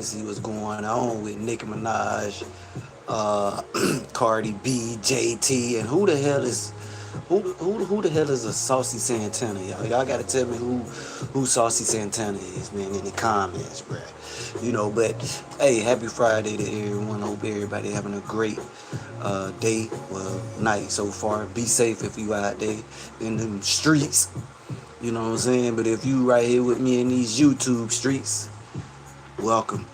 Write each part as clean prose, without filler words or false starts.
to see what's going on with Nicki Minaj, uh, Cardi B, JT, and who the hell is a Saucy Santana, y'all? Y'all gotta tell me who Saucy Santana is, man, in the comments, bruh. But hey, happy Friday to everyone. Hope everybody having a great day, well, night so far. Be safe if you out there in the streets. You know what I'm saying? But if you right here with me in these YouTube streets, welcome.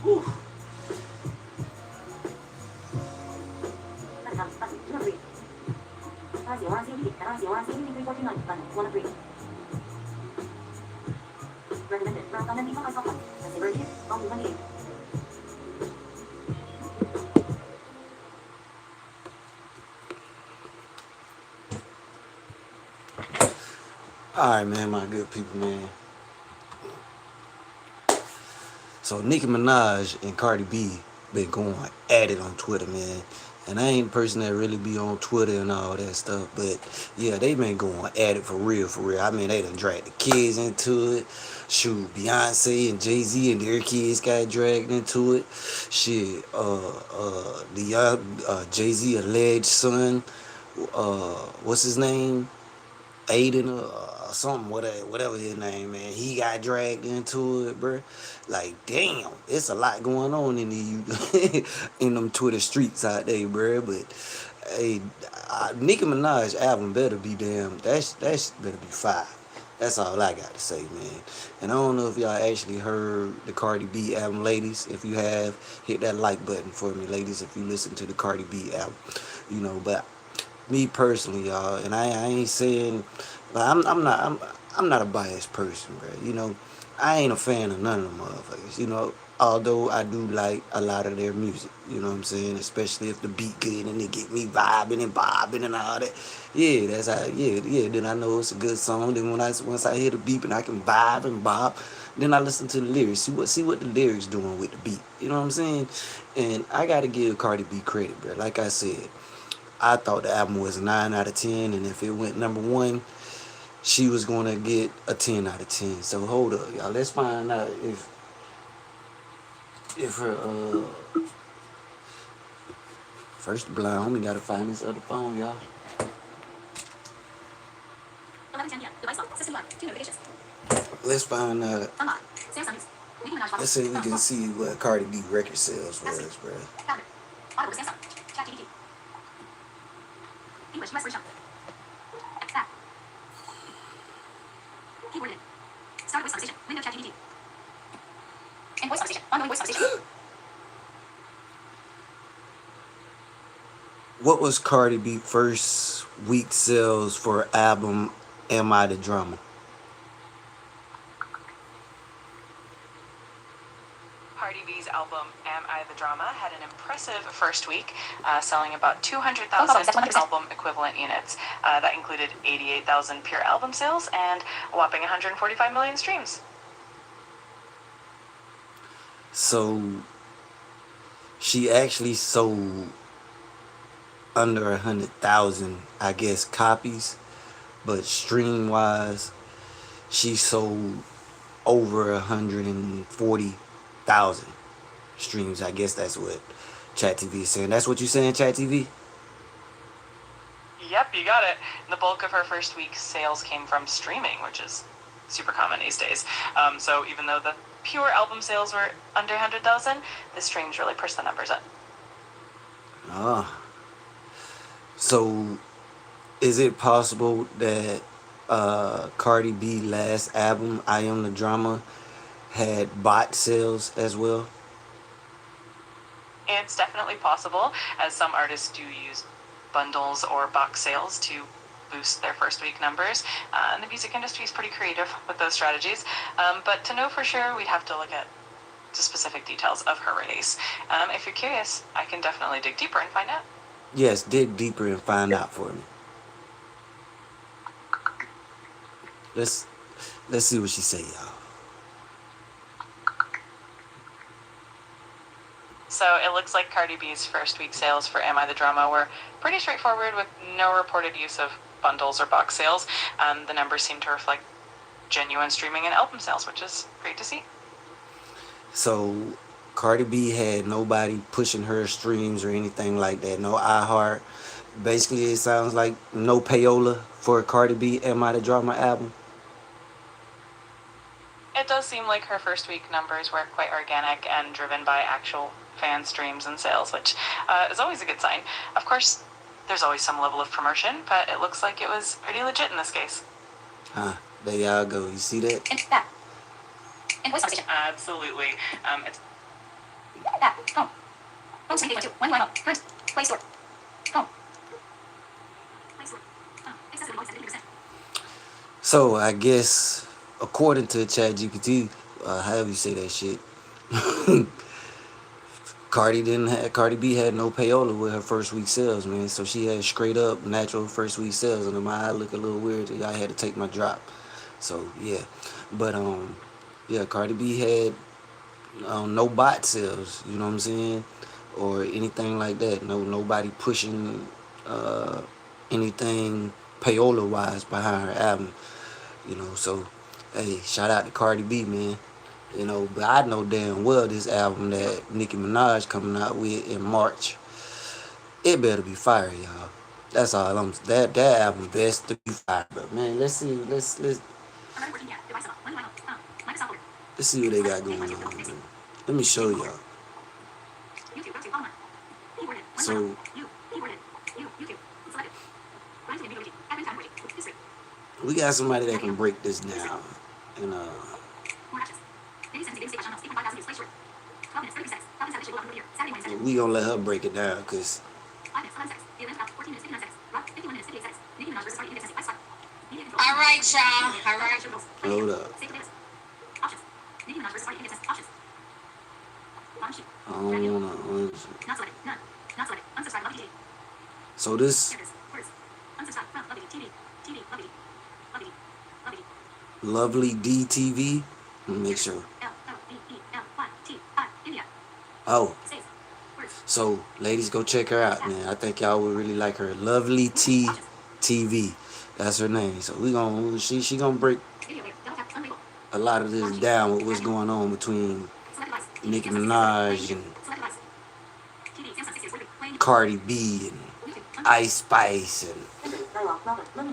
Whew. All right, man, my good people, man. So Nicki Minaj and Cardi B been going at it on Twitter, man. And I ain't the person that really be on Twitter and all that stuff, but yeah, they been going at it for real, for real. I mean, they done dragged the kids into it. Shoot, Beyonce and Jay-Z and their kids got dragged into it. Shit, the Jay-Z alleged son, what's his name? Aiden or something, whatever his name, man. He got dragged into it, bro. Like, damn, it's a lot going on in the in them Twitter streets out there, bro. But hey, Nicki Minaj album better be damn. That's better be fire. That's all I got to say, man. And I don't know if y'all actually heard the Cardi B album, ladies. If you have, hit that like button for me, ladies. If you listen to the Cardi B album, but me personally, y'all, and I ain't saying, but I'm not a biased person, bro. I ain't a fan of none of them motherfuckers. Although I do like a lot of their music. You know what I'm saying? Especially if the beat good and it get me vibing and bobbing and all that. Yeah, that's how. Yeah. Then I know it's a good song. Then once I hear the beat and I can vibe and bob, then I listen to the lyrics. See what the lyrics doing with the beat. You know what I'm saying? And I gotta give Cardi B credit, bro. Like I said. I thought the album was a 9 out of 10, and if it went number one, she was going to get a 10 out of 10. So hold up, y'all. Let's find out if her, first the blind homie got to find this other phone, y'all. Let's find out. Let's see if we can see what Cardi B record sales was, bro. What was Cardi B first week sales for album Am I the Drama? Cardi B's album Am I the Drama had an impressive first week, selling about 200,000 album equivalent units. That included 88,000 pure album sales and a whopping 145 million streams. So she actually sold under 100,000, I guess, copies, but stream wise, she sold over 140,000 88,000 streams. I guess that's what Chat TV is saying. That's what you saying, Chat TV? Yep, you got it. The bulk of her first week sales came from streaming, which is super common these days. So even though the pure album sales were under 100,000, the streams really pushed the numbers up. Ah. So is it possible that Cardi B last album, I Am the Drama, had bot sales as well? It's definitely possible, as some artists do use bundles or box sales to boost their first week numbers. And the music industry is pretty creative with those strategies. But to know for sure, we'd have to look at the specific details of her release. If you're curious, I can definitely dig deeper and find out. Yes, dig deeper and find out for me. Let's see what she say, y'all. So it looks like Cardi B's first week sales for Am I the Drama were pretty straightforward, with no reported use of bundles or box sales. The numbers seem to reflect genuine streaming and album sales, which is great to see. So Cardi B had nobody pushing her streams or anything like that. No iHeart. Basically, it sounds like no payola for Cardi B Am I the Drama album. It does seem like her first week numbers were quite organic and driven by actual fan streams and sales, which is always a good sign. Of course, there's always some level of promotion, but it looks like it was pretty legit in this case. There y'all go. You see that? And that. And voice conversation. Absolutely. It's that. Home. Home screen 2. 1 line home. Current. Play store. Home. Play store. Accessibility 70%. So I guess according to ChatGPT, however you say that shit, Cardi B had no payola with her first week sales, man. So she had straight up natural first week sales, and my eye look a little weird. I had to take my drop. So yeah, but yeah, Cardi B had no bot sales. You know what I'm saying, or anything like that. Nobody pushing anything payola wise behind her album. You know, so hey, shout out to Cardi B, man. You know, but I know damn well this album that Nicki Minaj coming out with in March, it better be fire, y'all. That's all that album best to be fire. But man, let's see what they got going on. Man. Let me show y'all. So we got somebody that can break this down, and we gonna let her break it down, cause all right, y'all. All right. Hold up. So this Lovely DTV. Let me make sure. Oh. So, ladies, go check her out, man. I think y'all would really like her. Lovely T TV. That's her name. So she gonna break a lot of this down with what's going on between Nicki Minaj and Cardi B and Ice Spice and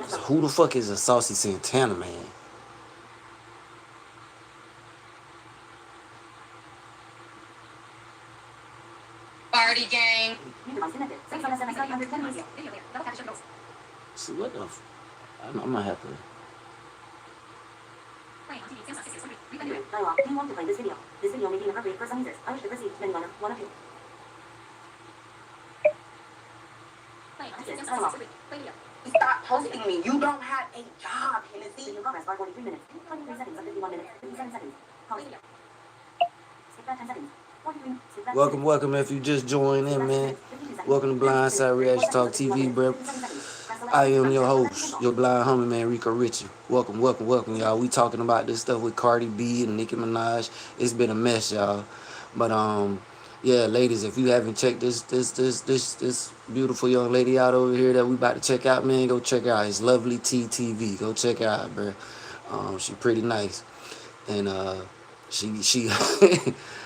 so who the fuck is a Saucy Santana, man? Party gang. See what the I might have to. Do you want to play this video? This video may be inappropriate for some users. I wish to proceed. Many one of you. Stop hosting me. You don't have a job, Hennessy. Video progress bar 43 minutes. 23 seconds of 51 minutes. 57 seconds. Pause video. Skip that 10 seconds. 43. Skip that. Welcome. If you just joined in, man. Welcome to Blindside Reaction Talk TV, bro. I am your host, your blind homie, man, Rico Richy. Welcome, y'all. We talking about this stuff with Cardi B and Nicki Minaj. It's been a mess, y'all. But yeah, ladies, if you haven't checked this beautiful young lady out over here that we about to check out, man, go check her out. It's Lovely TTV. Go check her out, bro. She pretty nice, and she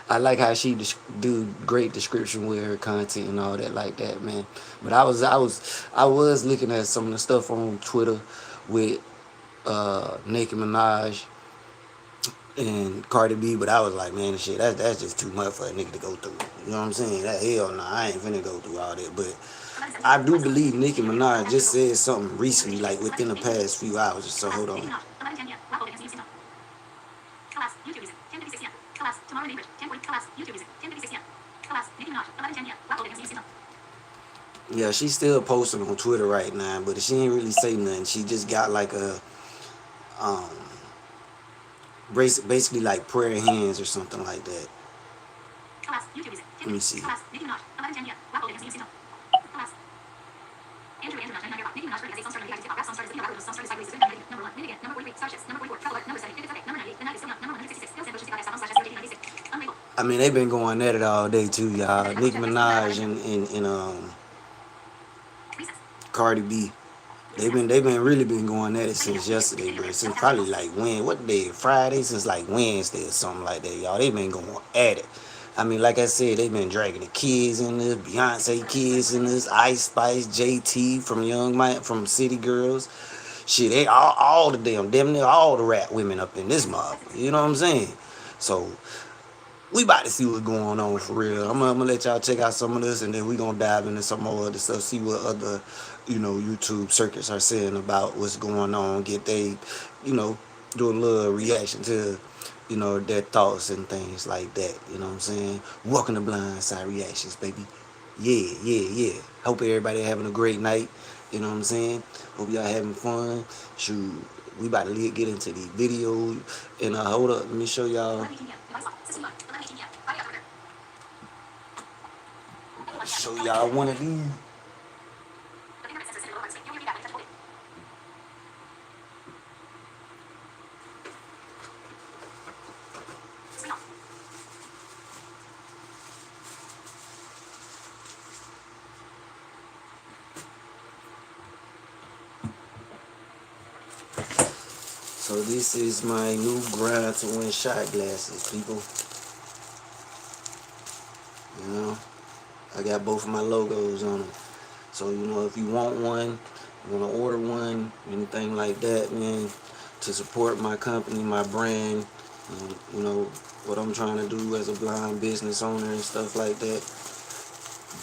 I like how she do great description with her content and all that like that, man. But I was looking at some of the stuff on Twitter with Nicki Minaj and Cardi B, but I was like, man, shit, that's just too much for a nigga to go through. You know what I'm saying? That hell no, I ain't finna go through all that. But I do believe Nicki Minaj just said something recently, like within the past few hours. So hold on. Collapse, YouTube music, 10:56 p.m. Collapse, tomorrow neighbors, 10:40. Collapse, YouTube music, 10:56 p.m. Collapse, Nicki Minaj, 11:10 p.m. Waffle against signal. Yeah, she's still posting on Twitter right now, but she ain't really say nothing. She just got like a um basically like prayer hands or something like that. Collapse, YouTube music, Let me see. Collapse, Nicki Minaj, 11:10 p.m. Waffle against signal. Collapse. Andrew Nash, 99 Nicki Minaj, has a song starting to rap song started video, song started sideways, number 1, Minigan, number 43, Starships, number 44, Travel, number 7, Tickets, number 98, the night is still number 166, Hills and Bushes, unlabeled. I mean, they've been going at it all day too, y'all. Nicki Minaj and Cardi B. They've been really been going at it since yesterday, bro. Since probably like what day? Friday, since like Wednesday or something like that, y'all. They've been going at it. I mean, like I said, they've been dragging the kids in this, Beyonce kids in this, Ice Spice, JT from from City Girls. Shit, they all the damn near all the rap women up in this mob. You know what I'm saying? So we about to see what's going on for real. I'm gonna let y'all check out some of this, and then we gonna dive into some more other stuff. See what other, YouTube circuits are saying about what's going on. Get they, do a little reaction to, their thoughts and things like that. You know what I'm saying? Welcome to Blindside Reactions, baby. Yeah, yeah, yeah. Hope everybody having a great night. You know what I'm saying? Hope y'all having fun. Shoot, we about to get into the video. And hold up, let me show y'all. Show y'all one of these. So this is my new GrindtoWin shot glasses, people. I got both of my logos on them. So, if you want one, you want to order one, anything like that, man, to support my company, my brand, what I'm trying to do as a blind business owner and stuff like that,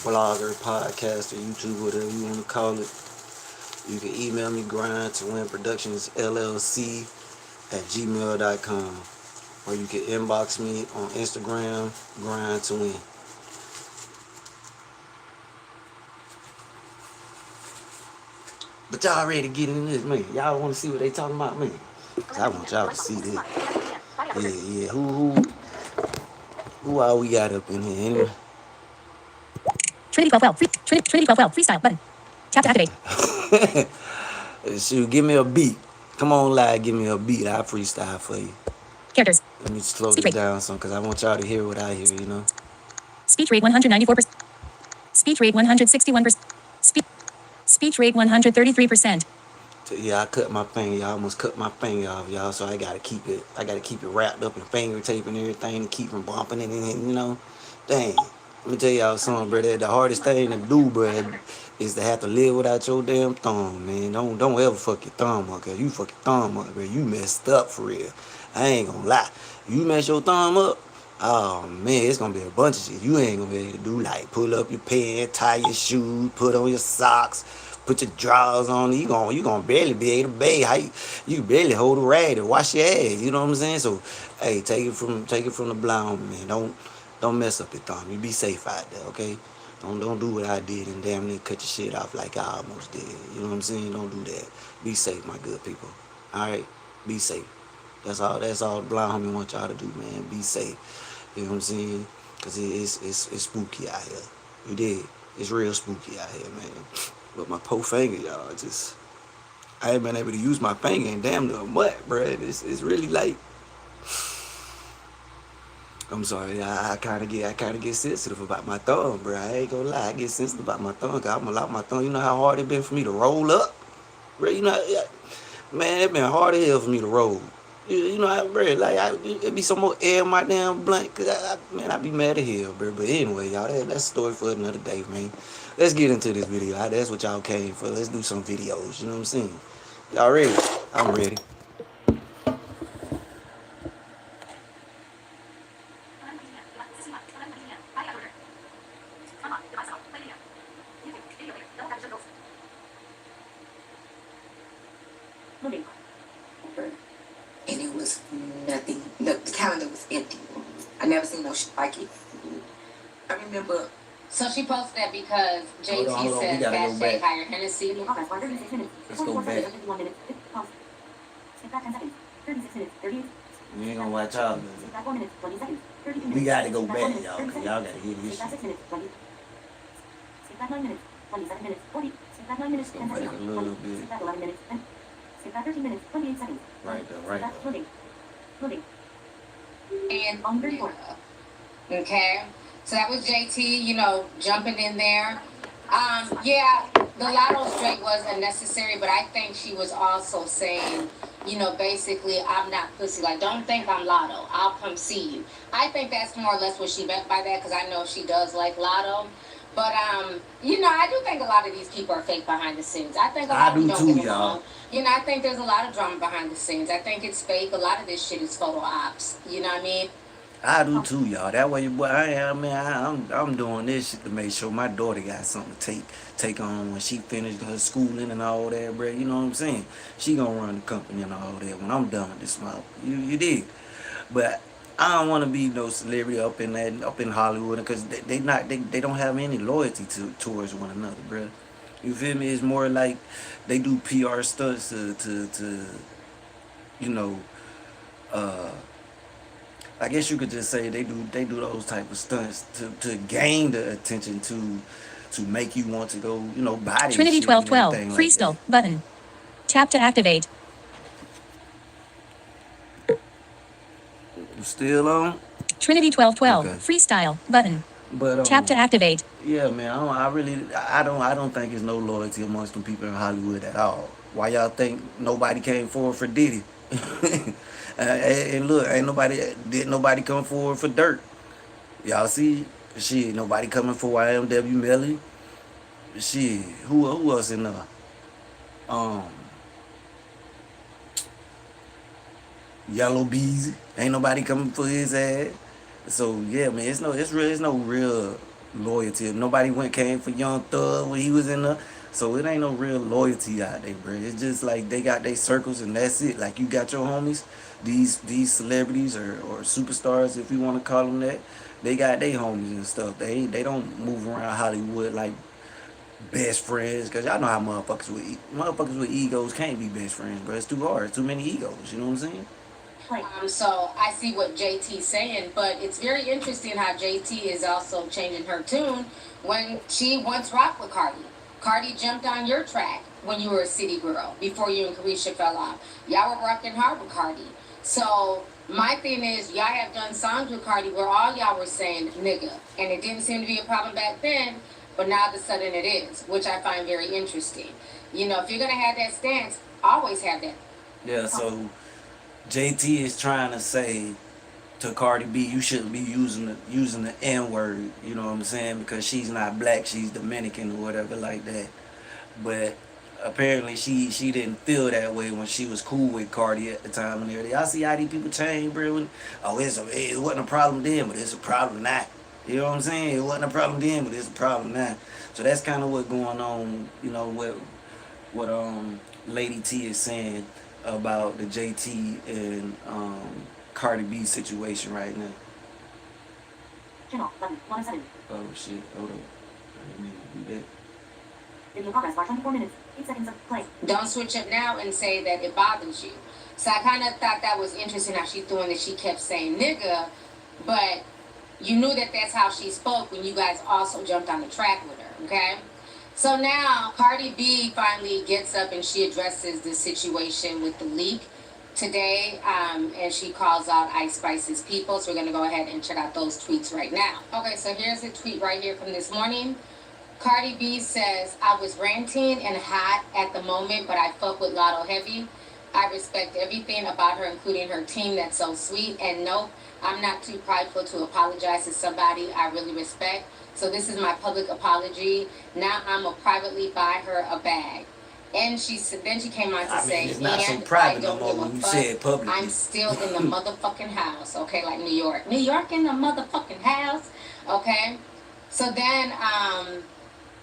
blogger, podcaster, YouTube, whatever you want to call it. You can email me, grindtowinproductionsllc@gmail.com, or you can inbox me on Instagram, GrindtoWin. But y'all ready to get in this, man? Y'all want to see what they talking about, man? Cause I want y'all to see this. Yeah. Who all we got up in here anyway? Trinity 12 Trinity 12 freestyle button. Tap to activate. Shoot, give me a beat. Come on, live, give me a beat. I'll freestyle for you. Characters. Let me slow this down some, because I want y'all to hear what I hear, Speech rate 194%. Speech rate 161%. Speech rate 133%. Yeah, I cut my finger. I almost cut my finger off, y'all. So I gotta keep it wrapped up in finger tape and everything to keep from bumping it, Dang. Let me tell y'all something, bro. The hardest thing to do, bro, is to have to live without your damn thumb, man. Don't ever fuck your thumb up, cause you fuck your thumb up, bro. You messed up for real. I ain't gonna lie. You mess your thumb up, oh man, it's gonna be a bunch of shit you ain't gonna be able to do, like pull up your pants, tie your shoes, put on your socks, put your drawers on. You gonna barely be able to bathe. How you barely hold a rag to wash your ass. You know what I'm saying? So, hey, take it from the blind man. Don't mess up your thumb. You be safe out there, okay? Don't do what I did and damn near cut your shit off like I almost did. You know what I'm saying? Don't do that. Be safe, my good people. All right, be safe. That's all the blind homie want y'all to do, man. Be safe. You know what I'm saying? Cause it's spooky out here. You did. It's real spooky out here, man. But my poor finger, y'all, I ain't been able to use my finger in damn near what, bro. It's really like, I'm sorry, I kind of get sensitive about my thumb, bro. I ain't gonna lie, I get sensitive about my thumb, cause I'm gonna lock my thumb. You know how hard it been for me to roll up, bro. Man, it been hard as hell for me to roll. You know, bro, like, it be some more air in my damn blunt. Cause man, I be mad at hell, bro. But anyway, y'all, that's a story for another day, man. Let's get into this video. That's what y'all came for. Let's do some videos. You know what I'm saying? Y'all ready? I'm ready. Moving. And it was nothing. The calendar was empty. I never seen no shit like it. I remember. So she posted that because JT Hold on. We said gotta that go Shay back. hired Hennessy. Let's go back. Skip back 10 seconds. 36 minutes. 38. We ain't gonna watch y'all. Skip back 4 minutes. 20 seconds. 32 minutes. We gotta go Skip back, 1 minute, y'all. 30 Cause seconds. y'all gotta hear this Skip back shit. 6 minutes. 20. Skip back 9 minutes. 27 minutes. 40. Skip back 9 minutes. Go 10 back seconds. a little 20. bit. Skip back 11 minutes. 10. Skip back 13 minutes. 28 seconds. Right there, Skip right back. there. Moving. Moving. And On 34. okay, so that was JT, you know, jumping in there. Yeah, the Lotto straight was unnecessary, but I think she was also saying, you know, basically, I'm not pussy. Like, don't think I'm Lotto. I'll come see you. I think that's more or less what she meant by that, because I know she does like Lotto. But you know, I do think a lot of these people are fake behind the scenes. I think a lot I of them do don't too, get y'all. along. You know, I think there's a lot of drama behind the scenes. I think it's fake. A lot of this shit is photo ops. You know what I mean? I do too, y'all. That way, boy, I'm doing this shit to make sure my daughter got something to take on when she finished her schooling and all that, bro. You know what I'm saying? She gonna run the company and all that when I'm done with this month. You dig? But I don't want to be no celebrity up in Hollywood because they don't have any loyalty towards one another, bro. You feel me? It's more like they do PR stunts to you know. I guess you could just say they do those type of stunts to gain the attention to make you want to go, you know, buy this Trinity shit and 1212, everything like freestyle, that. button. Tap to activate. You still on? Trinity 1212, Okay. freestyle, button. But Tap to activate. yeah, man, I don't think there's no loyalty amongst them people in Hollywood at all. Why y'all think nobody came forward for Diddy? And look, did nobody come forward for Dirt? Y'all see, shit, nobody coming for YMW Melly. Shit, who else in there? Um, Yellow Beezy, ain't nobody coming for his ass. So yeah, man, it's no real loyalty. Nobody came for Young Thug when he was in there. So it ain't no real loyalty out there, bro. It's just like they got their circles and that's it. Like you got your homies, these celebrities or superstars, if you want to call them that. They got their homies and stuff. They don't move around Hollywood like best friends, cause y'all know how motherfuckers with egos can't be best friends, bro. It's too hard. Too many egos. You know what I'm saying? So I see what JT's saying, but it's very interesting how JT is also changing her tune when she once rocked with Cardi. Cardi jumped on your track when you were a city girl before you and Carisha fell off. Y'all were rocking hard with Cardi. So my thing is, y'all have done songs with Cardi where all y'all were saying nigga, and it didn't seem to be a problem back then, but now all of a sudden it is, which I find very interesting. You know, if you're gonna have that stance, always have that. Yeah. So JT is trying to say to Cardi B, you shouldn't be using the N word. You know what I'm saying? Because she's not black, she's Dominican or whatever like that. But apparently she didn't feel that way when she was cool with Cardi at the time and everything. Y'all see how these people change, bro? It wasn't a problem then, but it's a problem now. You know what I'm saying? It wasn't a problem then, but it's a problem now. So that's kind of what's going on. You know what Lady T is saying about the JT and Cardi B situation right now. Channel, button, 107. Oh shit, hold on. I didn't mean to do that. Video progress bar 24 minutes. 8 seconds of play. Don't switch up now and say that it bothers you. So I kind of thought that was interesting how she threw in that she kept saying nigga, but you knew that that's how she spoke when you guys also jumped on the track with her, okay? So now Cardi B finally gets up and she addresses the situation with the leak today, and she calls out Ice Spice's people. So we're gonna go ahead and check out those tweets right now. Okay, so here's a tweet right here from this morning. Cardi B says, I was ranting and hot at the moment, but I fuck with Lotto heavy. I respect everything about her, including her team. That's so sweet. And nope, I'm not too prideful to apologize to somebody I really respect. So this is my public apology. Now I'm gonna privately buy her a bag. And then she came on to say, it's not so and I private no don't more give when a you fuck. say it publicly. I'm still in the motherfucking house, okay? Like New York. New York in the motherfucking house, okay? So then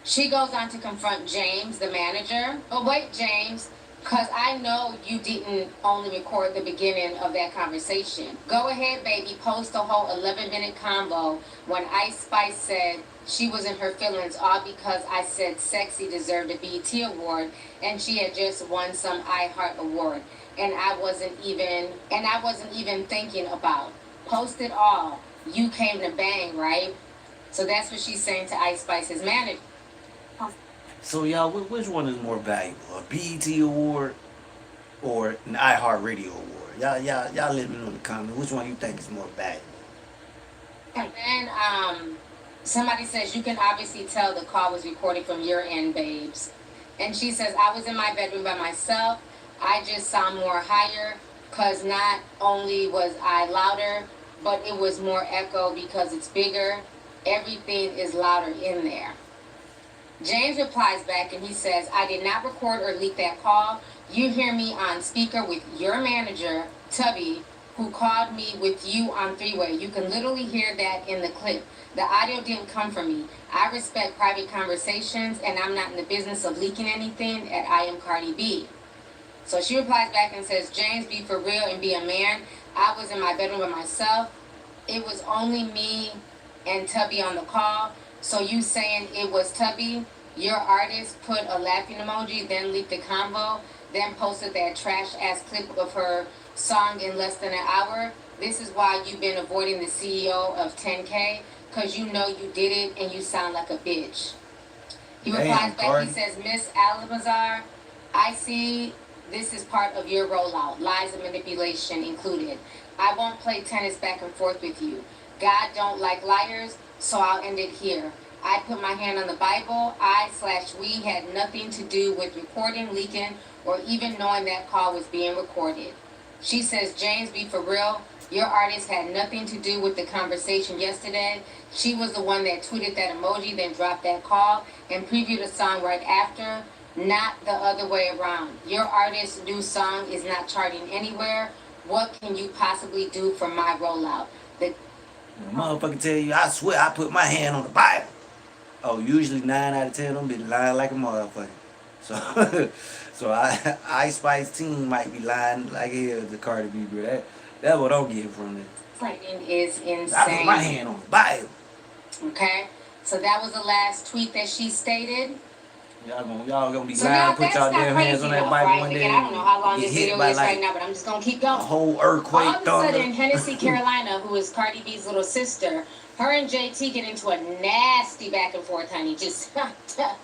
she goes on to confront James, the manager. Oh, wait, James, because I know you didn't only record the beginning of that conversation. Go ahead, baby, post a whole 11-minute combo when Ice Spice said she was in her feelings all because I said Sexy deserved a BET award and she had just won some iHeart award. And I wasn't even thinking about. Post it all. You came to bang, right? So that's what she's saying to Ice Spice's manager. So y'all, which one is more valuable, a BET award or an iHeartRadio award? Y'all let me know in the comments which one you think is more valuable. And then somebody says you can obviously tell the call was recorded from your end, babes. And she says I was in my bedroom by myself. I just sound more higher because not only was I louder, but it was more echo because it's bigger. Everything is louder in there. James replies back and he says, I did not record or leak that call. You hear me on speaker with your manager, Tubby, who called me with you on three-way. You can literally hear that in the clip. The audio didn't come from me. I respect private conversations and I'm not in the business of leaking anything at I Am Cardi B. So she replies back and says, James, be for real and be a man. I was in my bedroom by myself. It was only me and Tubby on the call. So you saying it was Tubby, your artist put a laughing emoji, then leaked the combo, then posted that trash ass clip of her song in less than an hour. This is why you've been avoiding the CEO of 10K, because you know you did it and you sound like a bitch. He replies back, he says, Miss Alabazar, I see this is part of your rollout, lies and manipulation included. I won't play tennis back and forth with you. God don't like liars, so I'll end it here. I put my hand on the Bible. I/we had nothing to do with recording, leaking, or even knowing that call was being recorded. She says, James, be for real. Your artist had nothing to do with the conversation yesterday. She was the one that tweeted that emoji, then dropped that call, and previewed a song right after, not the other way around. Your artist's new song is not charting anywhere. What can you possibly do for my rollout? The motherfucker tell you, I swear I put my hand on the Bible. Oh, usually 9 out of 10 of them be lying like a motherfucker. So I Spice team might be lying like hell to Cardi B, bro. That's what I'm getting from it. Lightning is insane. I put my hand on the Bible. Okay, so that was the last tweet that she stated. Y'all gonna be So lying, now put that's y'all not damn hands crazy on that enough, Bible right? one day. Again, I don't know how long get this hit video by is like right now, but I'm just gonna keep a going. whole earthquake, All of a thunder. sudden, Hennessy Carolina, who is Cardi B's little sister, her and JT get into a nasty back and forth, honey. Just,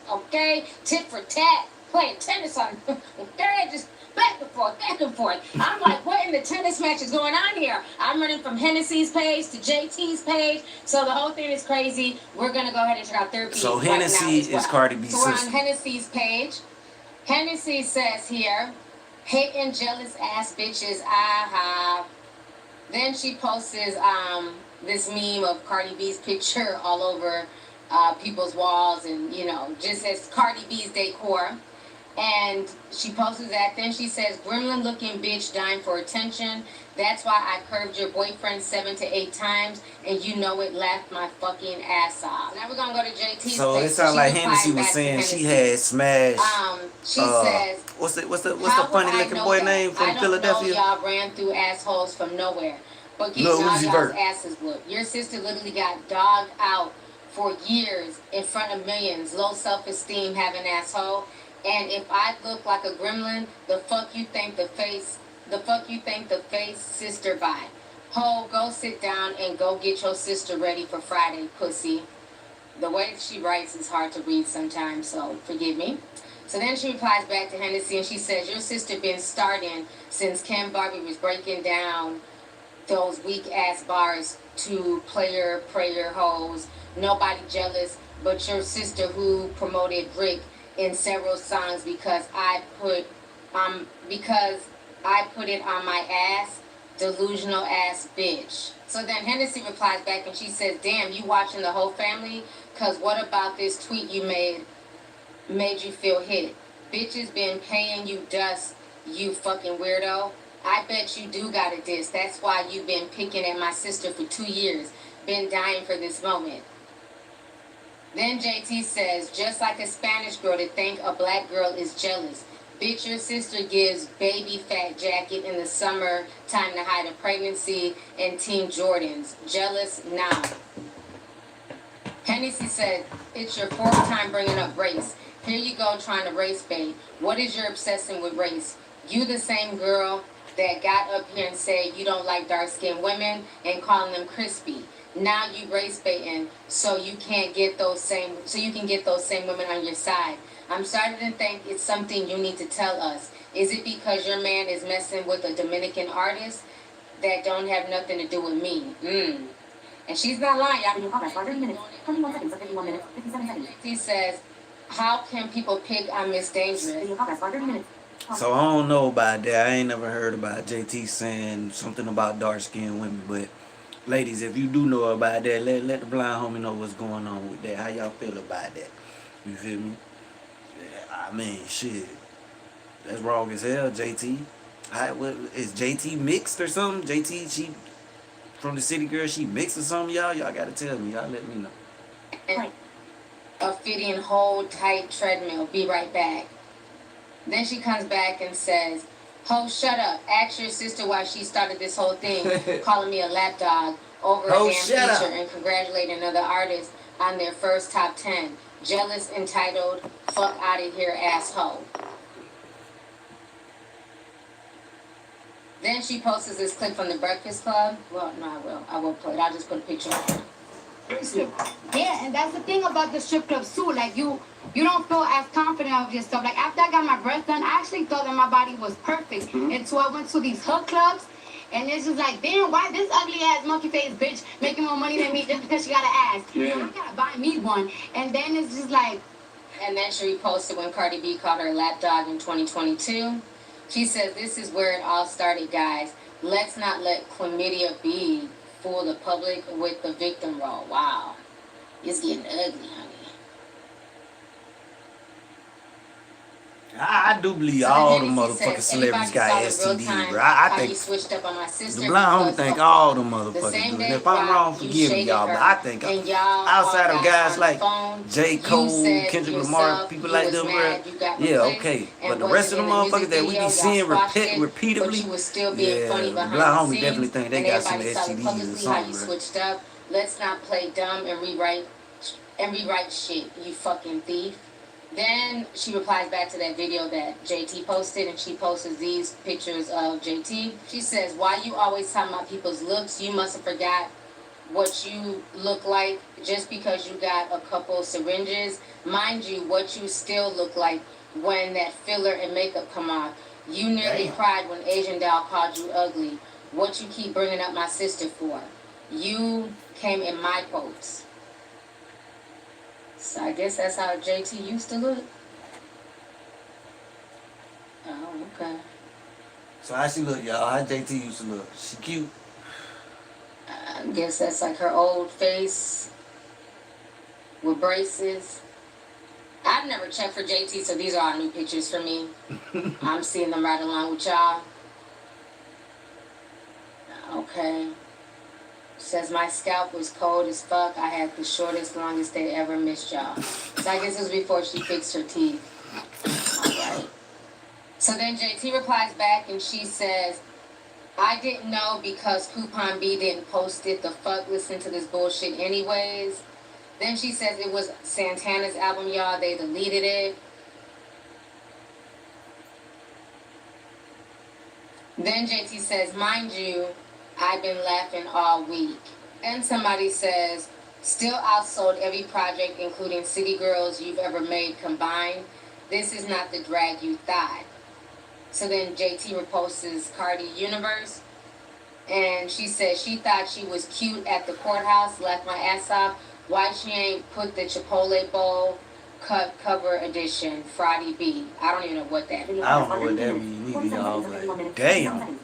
okay, tit for tat, playing tennis on, okay, just back and forth, back and forth. I'm like, what in the tennis match is going on here? I'm running from Hennessy's page to JT's page, so the whole thing is crazy. We're gonna go ahead and check out their page So right now Hennessy as well. is Cardi B's so we're sister. on Hennessy's page. Hennessy says here, hating jealous ass bitches, aha. Then she posts this meme of Cardi B's picture all over people's walls and, you know, just as Cardi B's decor. And she posts that. Then she says, gremlin looking bitch dying for attention. That's why I curved your boyfriend 7 to 8 times and you know it, laughed my fucking ass off. Now we're going to go to JT's So page. it sounds like Hennessy was back to saying she Hennessy. had smashed. She says, what's the how would funny I looking know boy that? name from I don't Philadelphia? know y'all ran through assholes from nowhere. But getting Lil all Uzi y'all's Vert. asses whooped. Your sister literally got dogged out for years in front of millions. Low self-esteem, having asshole. And if I look like a gremlin, the fuck you think the face sister by? Ho, go sit down and go get your sister ready for Friday, pussy. The way she writes is hard to read sometimes, so forgive me. So then she replies back to Hennessy and she says, your sister been starting since Kim Barbie was breaking down those weak ass bars to player, prayer, hoes, nobody jealous, but your sister who promoted Rick in several songs because I put it on my ass, delusional ass bitch. So then Hennessy replies back and she says, damn, you watching the whole family? Cause what about this tweet you made you feel hit? Bitches been paying you dust, you fucking weirdo. I bet you do got a diss. That's why you been picking at my sister for 2 years. Been dying for this moment. Then JT says, just like a Spanish girl to think a black girl is jealous. Bitch, your sister gives baby fat jacket in the summer time to hide a pregnancy and Team Jordans. Jealous now. Hennessy said, it's your 4th time bringing up race. Here you go trying to race bait. What is your obsession with race? You the same girl that got up here and said you don't like dark-skinned women and calling them crispy. Now you race baiting so you can get those same women on your side. I'm starting to think it's something you need to tell us. Is it because your man is messing with a Dominican artist that don't have nothing to do with me? And she's not lying, y'all. Video progress bar 30 minutes, 21 seconds of 51 minutes, 57 seconds. He says, how can people pick on Miss Dangerous? Video progress bar 30 minutes. So I don't know about that. I ain't never heard about JT saying something about dark-skinned women, but ladies, if you do know about that, let the blind homie know what's going on with that. How y'all feel about that? You feel me? Yeah, I mean, shit. That's wrong as hell, JT. Is JT mixed or something? JT, she from the city girl, she mixed or something, y'all? Y'all gotta tell me. Y'all let me know. And a fitting hold tight treadmill. Be right back. Then she comes back and says, ho, shut up. Ask your sister why she started this whole thing, calling me a lapdog over a damn feature and congratulating another artist on their first top 10. Jealous, entitled, fuck out of here, asshole. Then she posts this clip from the Breakfast Club. Well, no, I will play it. I'll just put a picture of it. Yeah, and that's the thing about the strip clubs too. Like you don't feel as confident of yourself. Like after I got my breasts done, I actually thought that my body was perfect. Mm-hmm. And so I went to these hood clubs, and it's just like, damn, why this ugly ass monkey face bitch making more money than me just because she got an ass? Yeah. I gotta buy me one. And then it's just like. And then she reposted when Cardi B called her a lapdog in 2022. She says, this is where it all started, guys. Let's not let chlamydia B fool the public with the victim role. Wow. It's getting ugly, honey. I do believe all the motherfucking celebrities got STDs, bro. I think the blind homie think all the motherfuckers do. And if I'm wrong, forgive me, y'all. But I think outside of guys like J. Cole, Kendrick Lamar, people like them, bro. Yeah, okay. But the rest of the motherfuckers that we be seeing repeatedly, yeah, the blind homie definitely think they got some STDs or something, bro. Switched up. Let's not play dumb and rewrite shit, you fucking thief. Then she replies back to that video that JT posted, and she posts these pictures of JT. She says, why you always talking about people's looks? You must have forgot what you look like just because you got a couple syringes. Mind you, what you still look like when that filler and makeup come off. You nearly cried when Asian Doll called you ugly. What you keep bringing up my sister for? You came in my quotes. So I guess that's how JT used to look. Oh, okay. So how she look, y'all? How JT used to look? She cute? I guess that's like her old face with braces. I've never checked for JT, so these are all new pictures for me. I'm seeing them right along with y'all. Okay. Says my scalp was cold as fuck. I had the shortest, longest day ever. Missed y'all. So I guess it was before she fixed her teeth. Alright. So then JT replies back and she says, I didn't know because Coupon B didn't post it. The fuck, listen to this bullshit anyways. Then she says it was Santana's album, y'all. They deleted it. Then JT says, mind you, I've been laughing all week. And somebody says, still outsold every project, including City Girls you've ever made combined. This is not the drag you thought. So then JT reposts Cardi Universe. And she says she thought she was cute at the courthouse, left my ass off. Why she ain't put the Chipotle bowl cut cover edition, Friday B. I don't even know what that means. I don't know what that means either, y'all, but damn.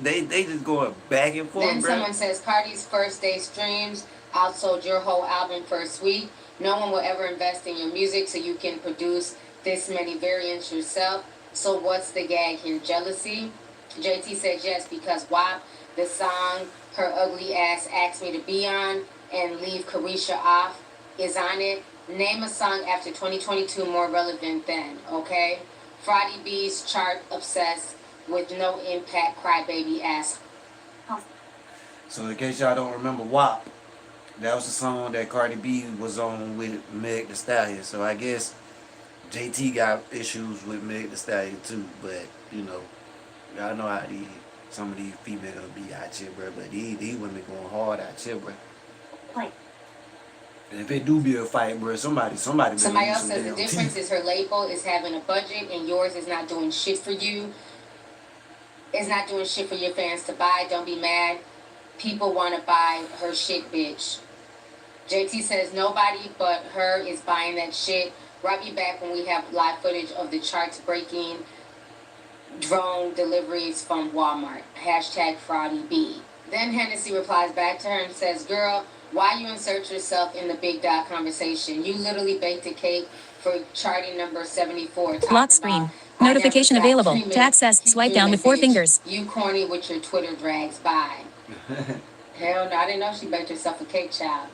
they just going back and forth, Then bro. someone says Cardi's first day streams outsold your whole album first week. No one will ever invest in your music so you can produce this many variants yourself. So what's the gag here? Jealousy? JT says yes, because WAP, the song her ugly ass asked me to be on and leave Carisha off, is on it. Name a song after 2022 more relevant than, okay? Friday B's chart obsessed with no impact crybaby ass. So in case y'all don't remember WAP, that was the song that Cardi B was on with Meg Thee Stallion. So I guess JT got issues with Meg Thee Stallion too. But you know, y'all know how some of these females be out here, bro. But these women going hard out here, bro. And if it do be a fight, bro, somebody Somebody else says the difference is her label is having a budget and yours is not doing shit for you. It's not doing shit for your fans to buy. Don't be mad. People want to buy her shit, bitch. JT says nobody but her is buying that shit. Right me back when we have live footage of the charts breaking drone deliveries from Walmart. Hashtag Friday B. Then Hennessy replies back to her and says, girl, why you insert yourself in the big dog conversation? You literally baked a cake for charting number 74. Lock screen. Notification available. To access, swipe down with 4 fingers. You corny with your Twitter drags. Bye. Hell no, I didn't know she baked herself a cake, child.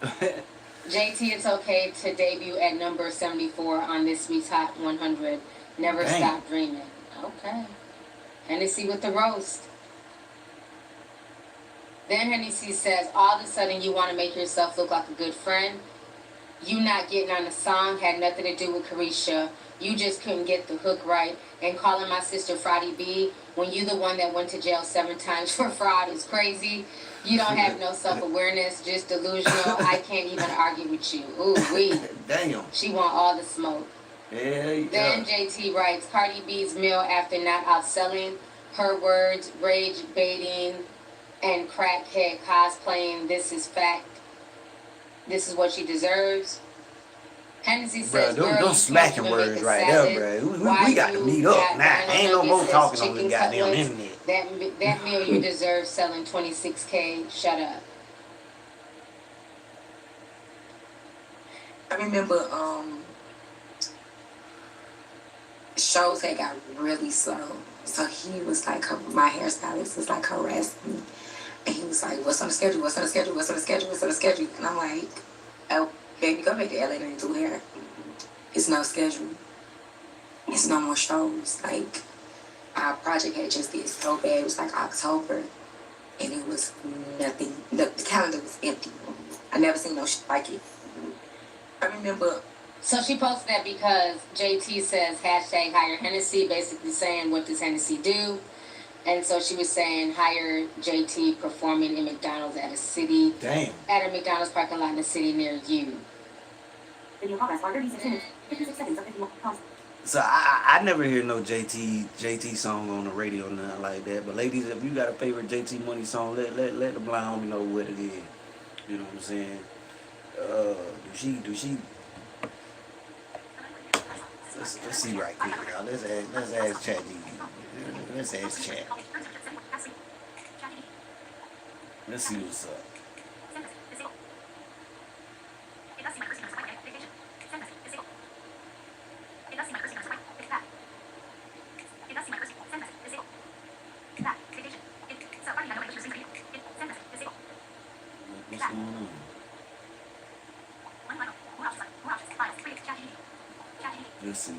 JT, it's okay to debut at number 74 on this week's Hot 100. Never Dang. Stop Dreaming. Okay. Hennessy with the roast. Then Hennessy says, all of a sudden you want to make yourself look like a good friend. You not getting on the song had nothing to do with Carisha. You just couldn't get the hook right. And calling my sister Friday B when you the one that went to jail 7 times for fraud is crazy. You don't have no self-awareness, just delusional. I can't even argue with you. Ooh, wee. Damn. She want all the smoke. Yeah. Then JT writes, Cardi B's meal after not outselling. Her words, rage baiting, and crackhead cosplaying. This is fact. This is what she deserves. Hennessy says, bro, don't smacking words right there, bro. We got to meet up now. Ain't no more talking on the goddamn internet. That meal you deserve selling $26K. Shut up. I remember shows had got really slow. So he was like, my hairstylist was like harassing me. And he was like, what's on the schedule? What's on the schedule? What's on the schedule? What's on the schedule? And I'm like, oh, baby, go back to LA and do hair. It's no schedule. It's no more shows. Like, our project had just did so bad. It was like October. And it was nothing. The calendar was empty. I never seen no shit like it. I remember. So she posted that because JT says hashtag hire Hennessy, basically saying, what does Hennessy do? And so she was saying hire JT performing in McDonald's at a McDonald's parking lot in a city near you. So I never hear no JT song on the radio or nothing like that. But ladies, if you got a favorite JT Money song, let the blind homie know what it is. You know what I'm saying? Do she? Let's see right quick, y'all. Let's ask Chat GPT. Let's ask Chat. Let's see what's up. What's going on? Let's see.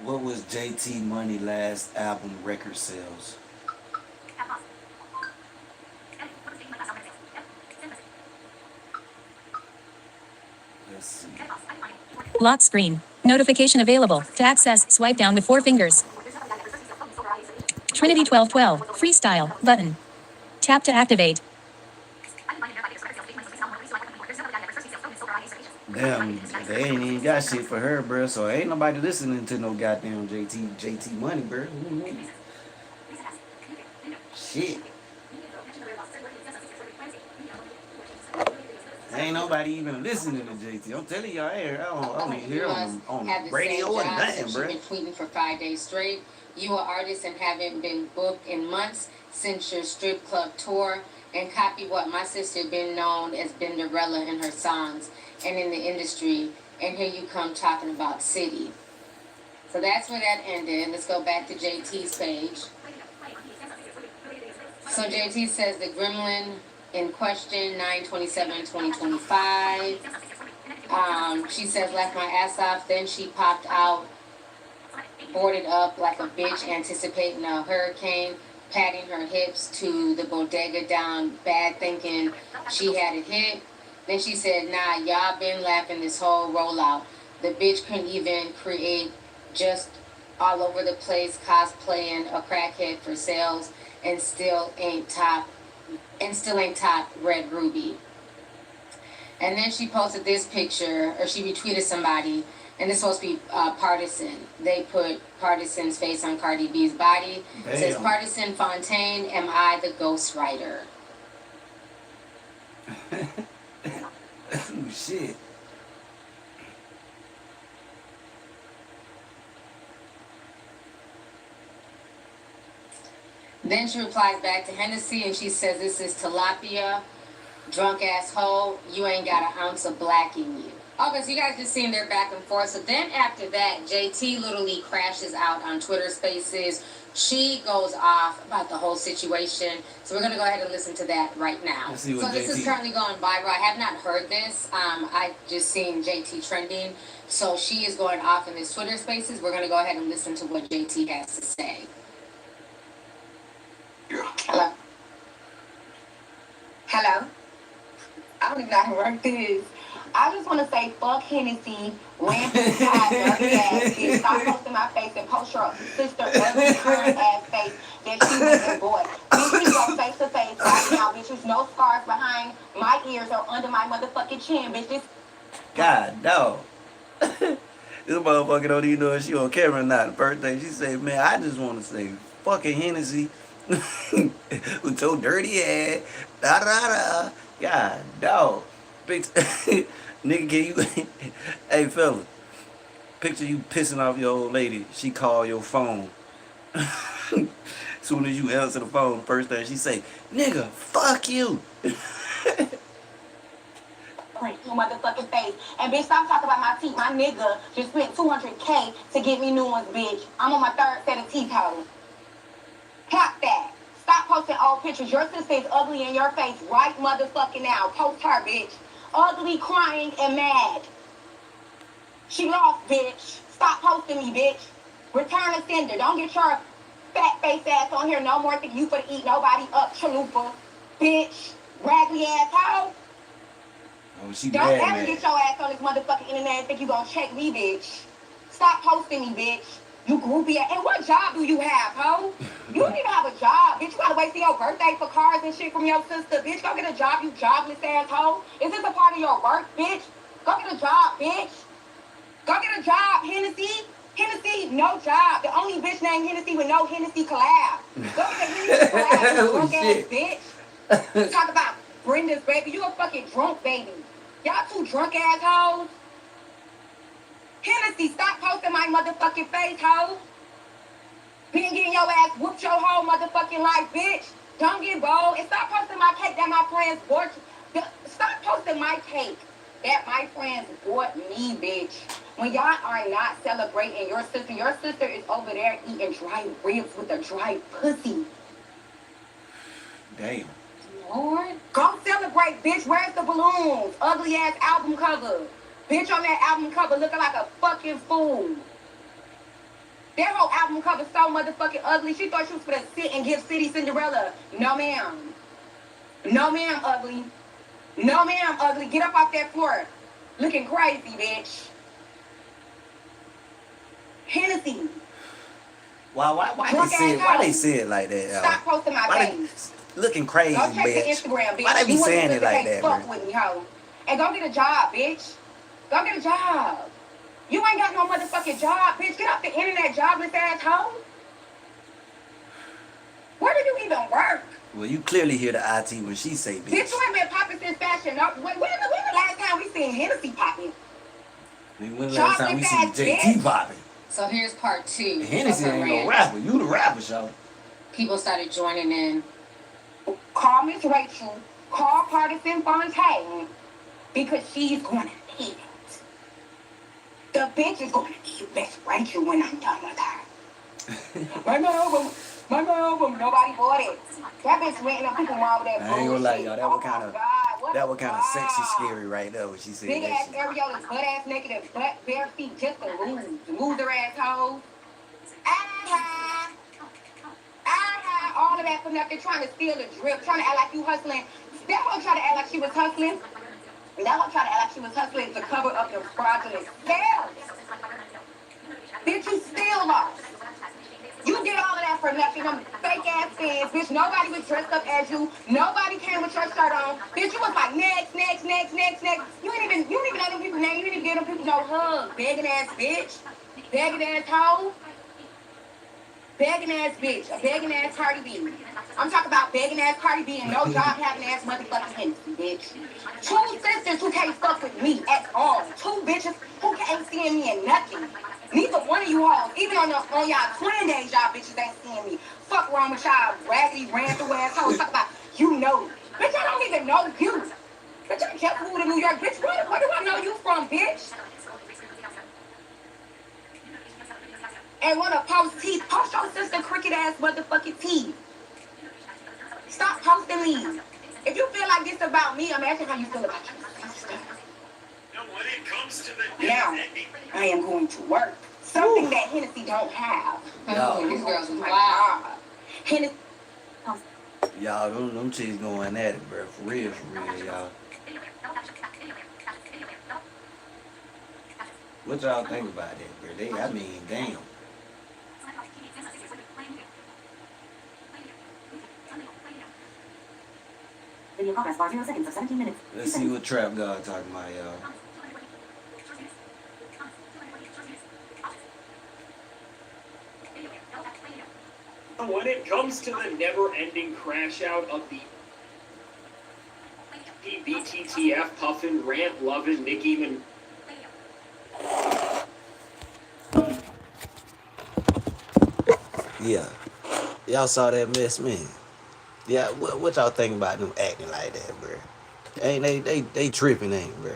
What was JT Money last album record sales? Let's see. Lock screen. Notification available. To access, swipe down with 4 fingers. Trinity 1212. Freestyle. Button. Tap to activate. Damn, they ain't even got shit for her, bro. So ain't nobody listening to no goddamn JT money, bro. Shit. Ain't nobody even listening to JT. I'm telling y'all, I don't even hear on the radio or nothing, bro. You've been tweeting for 5 days straight. You are artist and haven't been booked in months since your strip club tour. And copy what my sister been known as Benderella in her songs and in the industry. And here you come talking about city. So that's where that ended. Let's go back to JT's page. So JT says the gremlin in question 9/27/2025. She says left my ass off, then she popped out, boarded up like a bitch, anticipating a hurricane, patting her hips to the bodega down bad, thinking she had it hit. Then she said, nah, y'all been laughing this whole rollout. The bitch couldn't even create, just all over the place, cosplaying a crackhead for sales, and still ain't top Red Ruby. And then she posted this picture, or she retweeted somebody, and this supposed to be Partisan. They put Partisan's face on Cardi B's body. It says, Partisan Fontaine, am I the ghostwriter? Oh, shit. Then she replies back to Hennessy, and she says, this is tilapia, drunk asshole, you ain't got an ounce of black in you. Okay, so you guys just seen their back and forth. So then after that, JT literally crashes out on Twitter Spaces. She goes off about the whole situation. So we're going to go ahead and listen to that right now. So this is currently going viral. I have not heard this. I just seen JT trending. So she is going off in this Twitter Spaces. We're going to go ahead and listen to what JT has to say. Hello. Hello? I don't even know how to work this. I just want to say, fuck Hennessy, rampant ugly ass bitch. Stop posting my face and post your sister ugly current ass face that she was a boy. Bitch, we go face to face right now, bitch. There's no scars behind my ears or under my motherfucking chin, bitch. This. God, dog. This motherfucker don't even know if she on camera or not. The first thing she said, man, I just want to say, fucking Hennessy. With your dirty ass. Da da da. God, dog. Nigga, can you? Hey, fella. Picture you pissing off your old lady. She call your phone. Soon as you answer the phone, first thing she say, nigga, fuck you. Your motherfucking face. And bitch, stop talking about my teeth. My nigga just spent $200K to get me new ones, bitch. I'm on my 3rd set of teeth, hoe. Clock that. Stop posting old pictures. Your sister is ugly in your face right motherfucking now. Post her, bitch. Ugly, crying, and mad. She lost, bitch. Stop posting me, bitch. Return the sender. Don't get your fat face ass on here no more. Think you for to eat nobody up, chalupa. Bitch. Raggedy ass hoe. Oh, she Don't bad, ever man. get your ass on this motherfucking internet and think you gonna check me, bitch. Stop posting me, bitch. You groupie ass. And what job do you have, ho? You don't even have a job, bitch. You gotta wait till your birthday for cards and shit from your sister, bitch. Go get a job, you jobless asshole. Is this a part of your work, bitch? Go get a job, bitch. Go get a job, Hennessy. Hennessy, no job. The only bitch named Hennessy with no Hennessy collab. Go get a Hennessy collab, you drunk ass bitch. Talk about Brenda's baby. You a fucking drunk baby. Y'all two drunk assholes. Hennessy, stop posting my motherfucking face, ho. Been getting your ass whooped your whole motherfucking life, bitch. Don't get bold. And stop posting my cake that my friends bought you. Stop posting my cake that my friends bought me, bitch. When y'all are not celebrating your sister is over there eating dry ribs with a dry pussy. Damn. Lord. Go celebrate, bitch. Where's the balloons? Ugly ass album cover. Bitch on that album cover looking like a fucking fool. Their whole album cover so motherfucking ugly. She thought she was gonna sit and give City Cinderella. No, ma'am. No, ma'am, ugly. No, ma'am, ugly. Get up off that floor. Looking crazy, bitch. Hennessy. Why Drunk they say it? ass Why they hoe. say it like that? Yo? Stop posting my Why face. they looking crazy, Go check the bitch? Instagram, bitch. Why they be You wasn't saying it like reciprocate that, bro? fuck with me, hoe. And go get a job, bitch. Go get a job. You ain't got no motherfucking job, bitch. Get off the internet, jobless ass hoe. Where do you even work? Well, you clearly hear the IT when she say Bitch, bitch. you ain't been popping since fashion. No, when the last time we seen Hennessy popping? When the last time we see Chocolate JT bitch. popping? So here's part 2. Hennessy of her ain't no rant. rapper. You the rapper, y'all. People started joining in. Call Miss Rachel. Call Partisan Fontaine. Because she's going to need it. The bitch is going to need Miss Rachel when I'm done with her. My album. Nobody bought it. That bitch renting up people all that bullshit. I ain't gonna lie, y'all. That was kind of That was kind of sexy, scary right there when she said big that ass shit. areolas, butt ass naked, and butt bare feet just to lose. Loser assholes. Ah, all of that for nothing, trying to steal the drip, trying to act like you hustling. That hoe tried to act like she was hustling. That hoe tried to act like she was hustling to cover up your fraudulent sales. Bitch, you still lost. You did all of that for nothing. Them fake ass fans, bitch. Nobody was dressed up as you. Nobody came with your shirt on. Bitch, you was like next. You didn't even know them people's name. You didn't even give them people no hug. Begging ass bitch. Begging ass hoe. Begging ass bitch. A begging ass Cardi B. I'm talking about begging ass Cardi B and no job having ass motherfucking Hennessy, bitch. 2 sisters who can't fuck with me at all. 2 bitches who can't stand me in nothing. Neither one of you hoes, even on y'all twin days, y'all bitches ain't seeing me. Fuck wrong with y'all raggedy, ran through ass hoes. Talk about you know. Bitch, I don't even know you. Bitch, I kept moving to New York. Bitch, where do I know you from, bitch? And wanna post teeth. Post your sister cricket ass motherfucking teeth. Stop posting me. If you feel like this about me, imagine how you feel about your sister. When it comes to the Now, I am going to work. Something that Hennessy don't have. Yo. These girls was wild. Hennessy. Y'all, them chicks going at it, bro. For real, y'all. What y'all think about that, bro? I mean, damn. Video progress bar 0 seconds of 17 minutes. Let's see what Trap God talking about, y'all. When it comes to the never-ending crash out of the BTTF puffin, rant loving, Nicki even. Yeah. Y'all saw that mess, man. Yeah, what y'all think about them acting like that, bro? Ain't they tripping, ain't, bro?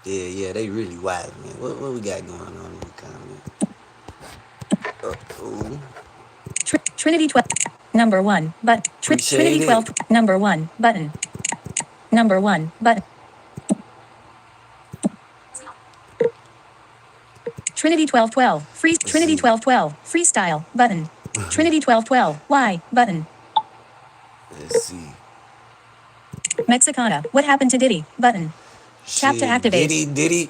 Yeah, they really wild, man. What we got going on in the comment? Trinity 12. Number 1. But Appreciate Trinity 12. it. Number 1. Button. Number 1. Button. Trinity 1212. Free. Let's Trinity see. 1212. Freestyle. Button. Trinity 1212. Y. Button. Let's see. Mexicana. What happened to Diddy? Button. Tap to Shit, activate. Diddy.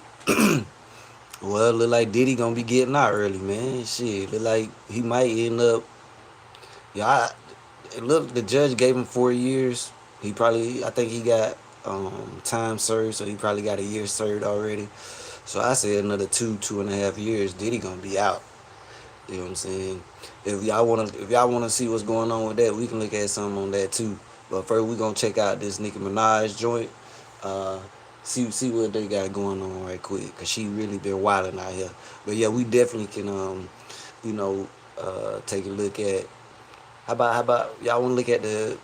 Well, look like Diddy gonna be getting out early, man. Shit, look like he might end up. Yeah, look, the judge gave him 4 years. I think he got time served, so he probably got a year served already. So I said another 2.5 years, Diddy gonna be out. You know what I'm saying? If y'all wanna see what's going on with that, we can look at something on that too. But first, we gonna check out this Nicki Minaj joint. See what they got going on right quick, cause she really been wilding out here. But yeah, we definitely can take a look at. How about y'all want to look at the?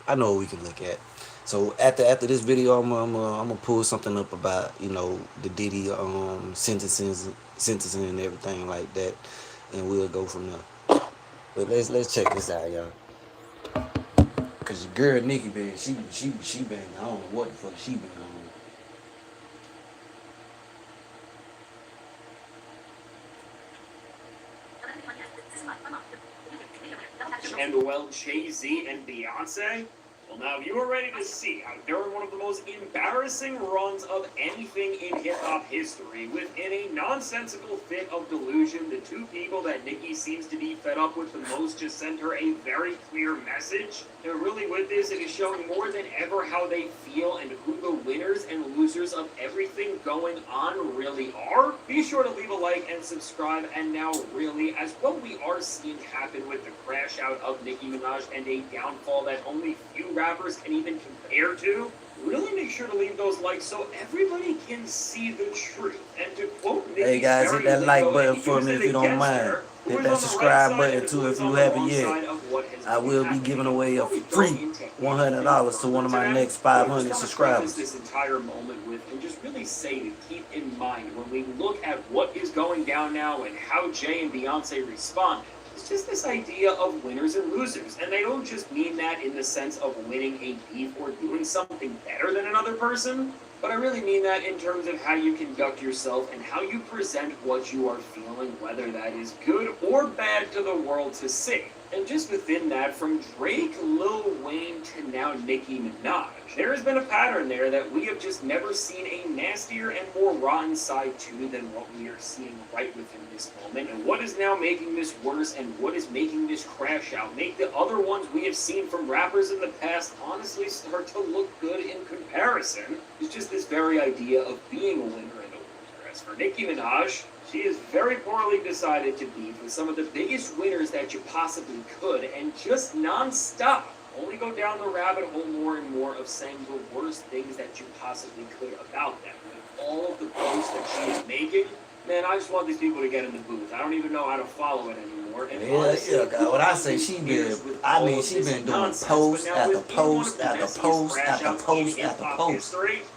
I know what we can look at. So after this video, I'm gonna pull something up about the Diddy sentencing and everything like that, and we'll go from there. But let's check this out, y'all. Cause your girl Nicki been she been, I don't know what the fuck she been on. And well, Jay-Z and Beyonce? Well, now you are ready to see how during one of the most most embarrassing runs of anything in hip-hop history. Within a nonsensical fit of delusion, the two people that Nicki seems to be fed up with the most just sent her a very clear message. And really with this, it is showing more than ever how they feel and who the winners and losers of everything going on really are. Be sure to leave a like and subscribe. And now really, as what we are seeing happen with the crash out of Nicki Minaj and a downfall that only few rappers can even compare to, really make sure to leave those likes so everybody can see the truth. And to quote Nicki's Hey guys, hit that like button for me if you don't mind. Hit that subscribe button too if you haven't yet. I will be giving away a free $100 to one of my next 500 subscribers. This entire moment with, and just really say to keep in mind when we look at what is going down now and how Jay and Beyonce respond. It's just this idea of winners and losers, and they don't just mean that in the sense of winning a beef or doing something better than another person, but I really mean that in terms of how you conduct yourself and how you present what you are feeling, whether that is good or bad to the world to see. And just within that, from Drake, Lil Wayne to now Nicki Minaj, there has been a pattern there that we have just never seen a nastier and more rotten side to than what we are seeing right within this moment. And what is now making this worse and what is making this crash out make the other ones we have seen from rappers in the past honestly start to look good in comparison is just this very idea of being a winner and a loser. As for Nicki Minaj, she has very poorly decided to beef with some of the biggest winners that you possibly could and just non-stop only go down the rabbit hole more and more of saying the worst things that you possibly could about them. With all of the posts that she is making, man, I just want these people to get in the booth. I don't even know how to follow it anymore. And honestly, What I say, she been doing post after post after post after post after post.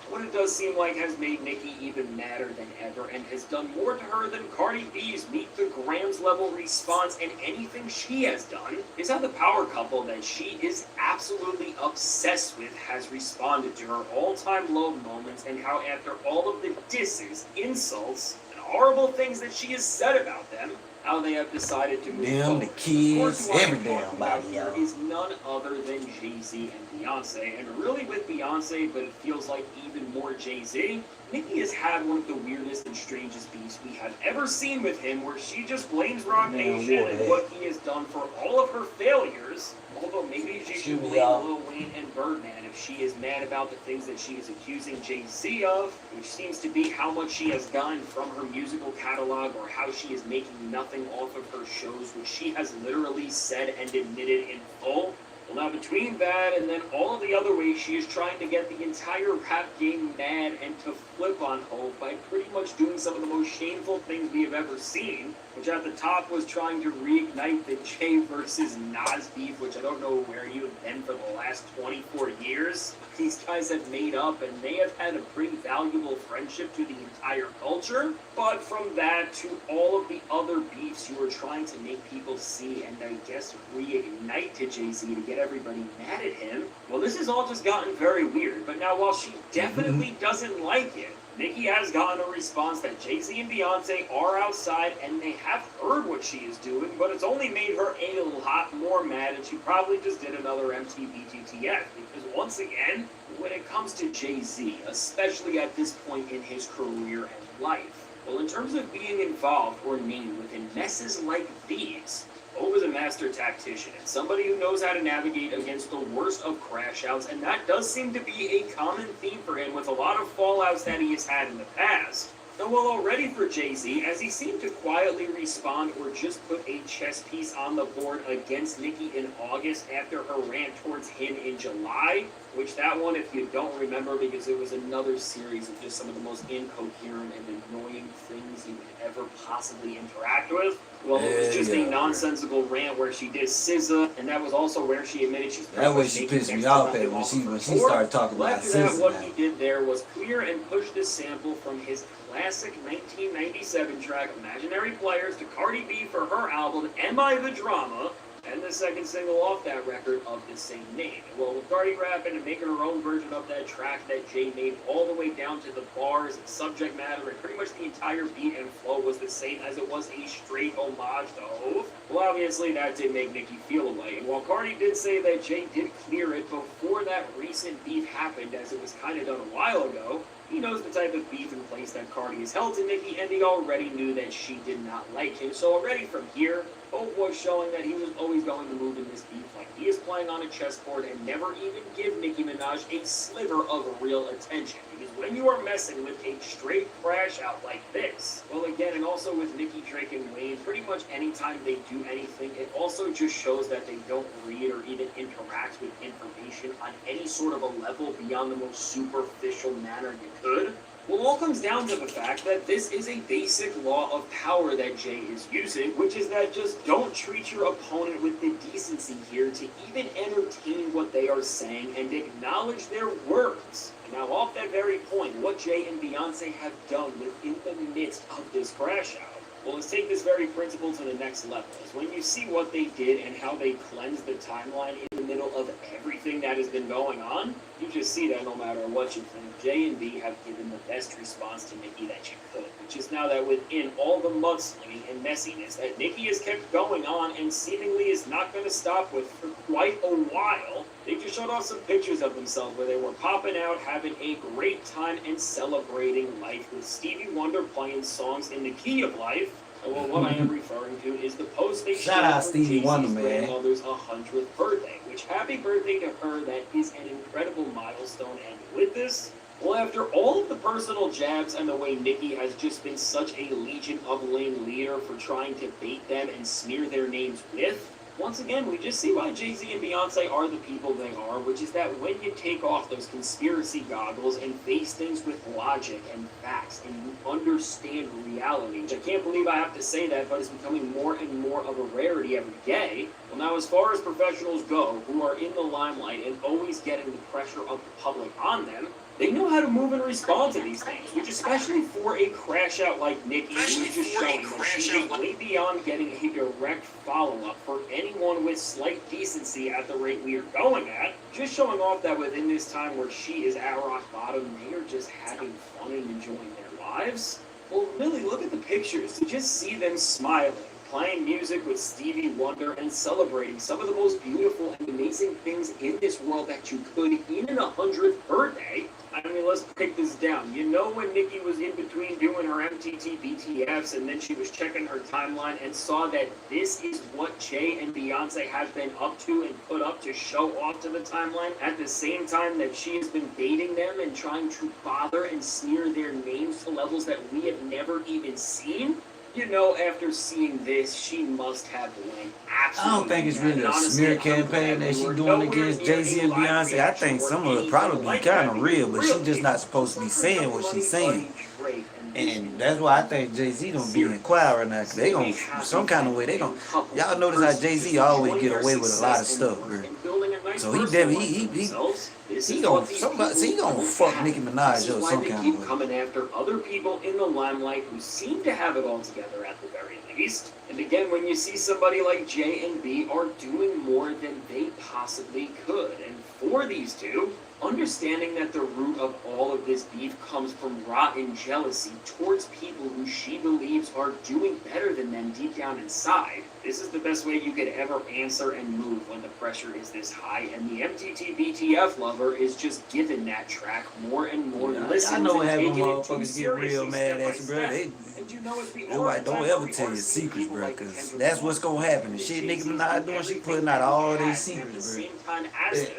What it does seem like has made Nicki even madder than ever and has done more to her than Cardi B's Meet the Grams level response and anything she has done is how the power couple that she is absolutely obsessed with has responded to her all-time low moments and how after all of the disses, insults, and horrible things that she has said about them, how they have decided to move Them, the kids, every damn body, here is none other than Jay-Z and Beyonce. And really with Beyonce, but it feels like even more Jay-Z, Nicki has had one of the weirdest and strangest beefs we have ever seen with him, where she just blames Roc Nation and what he has done for all of her failures. Although maybe she should blame Lil Wayne and Birdman if she is mad about the things that she is accusing Jay-Z of, which seems to be how much she has gotten from her musical catalog or how she is making nothing off of her shows, which she has literally said and admitted in full. Well, now between that and then all of the other ways she is trying to get the entire rap game mad and to flip on Hope by pretty much doing some of the most shameful things we have ever seen, which at the top was trying to reignite the Jay versus Nas beef, which I don't know where you have been for the last 24 years. These guys have made up and they have had a pretty valuable friendship to the entire culture. But from that to all of the other beefs you were trying to make people see and I guess reignite to Jay-Z to get everybody mad at him, well, this has all just gotten very weird. But now while she definitely doesn't like it, Nicki has gotten a response that Jay-Z and Beyonce are outside and they have heard what she is doing, but it's only made her a lot more mad and she probably just did another MTV GTF because once again, when it comes to Jay-Z, especially at this point in his career and life, well, in terms of being involved or named within messes like these, Bo was a master tactician and somebody who knows how to navigate against the worst of crash outs, and that does seem to be a common theme for him with a lot of fallouts that he has had in the past. Now, well, already for Jay-Z, as he seemed to quietly respond or just put a chess piece on the board against Nicki in August after her rant towards him in July, which that one, if you don't remember, because it was another series of just some of the most incoherent and annoying things you could ever possibly interact with. Well, it was just a nonsensical rant where she did SZA, and that was also where she admitted she's that way she pissed me off at when she started talking about SZA. What he did there was clear and push this sample from his classic 1997 track Imaginary Players to Cardi B for her album Am I the Drama, and the second single off that record of the same name. Well, with Cardi rapping and making her own version of that track that Jay made all the way down to the bars and subject matter, and pretty much the entire beat and flow was the same as it was a straight homage to Hove, well, obviously that did make Nicki feel away. And while Cardi did say that Jay did clear it before that recent beef happened, as it was kind of done a while ago, he knows the type of beef and place that Cardi has held to Nicki, and he already knew that she did not like him. So already from here, Hove was showing that he was always going to move in this beef like he is playing on a chessboard and never even give Nicki Minaj a sliver of real attention. Because when you are messing with a straight crash out like this, well again, and also with Nicki, Drake, and Wayne, pretty much anytime they do anything, it also just shows that they don't read or even interact with information on any sort of a level beyond the most superficial manner you could. Well, it all comes down to the fact that this is a basic law of power that Jay is using, which is that just don't treat your opponent with the decency here to even entertain what they are saying and acknowledge their words. And now, off that very point, what Jay and Beyonce have done within the midst of this crash out, well, let's take this very principle to the next level. Is when you see what they did and how they cleansed the timeline in the middle of everything that has been going on, you just see that no matter what you think, J and B have given the best response to Nicki that you could. Which is now that within all the mudslinging and messiness that Nicki has kept going on and seemingly is not going to stop with for quite a while, they just showed off some pictures of themselves where they were popping out, having a great time, and celebrating life with Stevie Wonder playing songs in the key of life. Well, what I am referring to is the post they Shout out shared for Stevie Wonder, Jay-Z's man. grandmother's 100th birthday, which happy birthday to her, that is an incredible milestone. And with this, well, after all of the personal jabs and the way Nicki has just been such a Legion of Lame leader for trying to bait them and smear their names with, once again, we just see why Jay-Z and Beyonce are the people they are, which is that when you take off those conspiracy goggles and face things with logic and facts and you understand reality, which I can't believe I have to say that, but it's becoming more and more of a rarity every day. Well, now as far as professionals go, who are in the limelight and always getting the pressure of the public on them, they know how to move and respond to these things, which especially for a crash out like Nicki, who's just showing that she is way beyond getting a direct follow-up for anyone with slight decency at the rate we are going at, just showing off that within this time where she is at rock bottom, they are just having fun and enjoying their lives. Well, really, look at the pictures. To just see them smiling, playing music with Stevie Wonder, and celebrating some of the most beautiful and amazing things in this world that you could in an 100th birthday. I mean, let's break this down. You know, when Nicki was in between doing her MTT BTFs and then she was checking her timeline and saw that this is what Jay and Beyonce have been up to and put up to show off to the timeline, at the same time that she has been baiting them and trying to bother and smear their names to levels that we have never even seen? You know, after seeing this, she must have went absolutely. I don't think it's really a smear campaign that she's doing against Jay-Z and Beyonce. I think some of it probably be kind of real, but she's just not supposed to be saying what she's saying. And that's why I think Jay-Z don't be in quiet right now, because they gon' some kind of way, they gon' y'all notice how Jay-Z always get away with a lot of stuff, bro. So he definitely, he gon' fuck Nicki Minaj up some kind of way. Coming after other people in the limelight who seem to have it all together at the very least. And again, when you see somebody like J and B are doing more than they possibly could, and for these two, understanding that the root of all of this beef comes from rotten jealousy towards people who she believes are doing better than them deep down inside, this is the best way you could ever answer and move when the pressure is this high, and the MTT BTF lover is just given that track more and more listens. I know what and happened, taking it motherfuckers get real mad at you, bro. Don't ever tell your secrets, bro, because that's what's gonna happen. The shit Nicki Minaj doing, she putting out all these secrets, bro.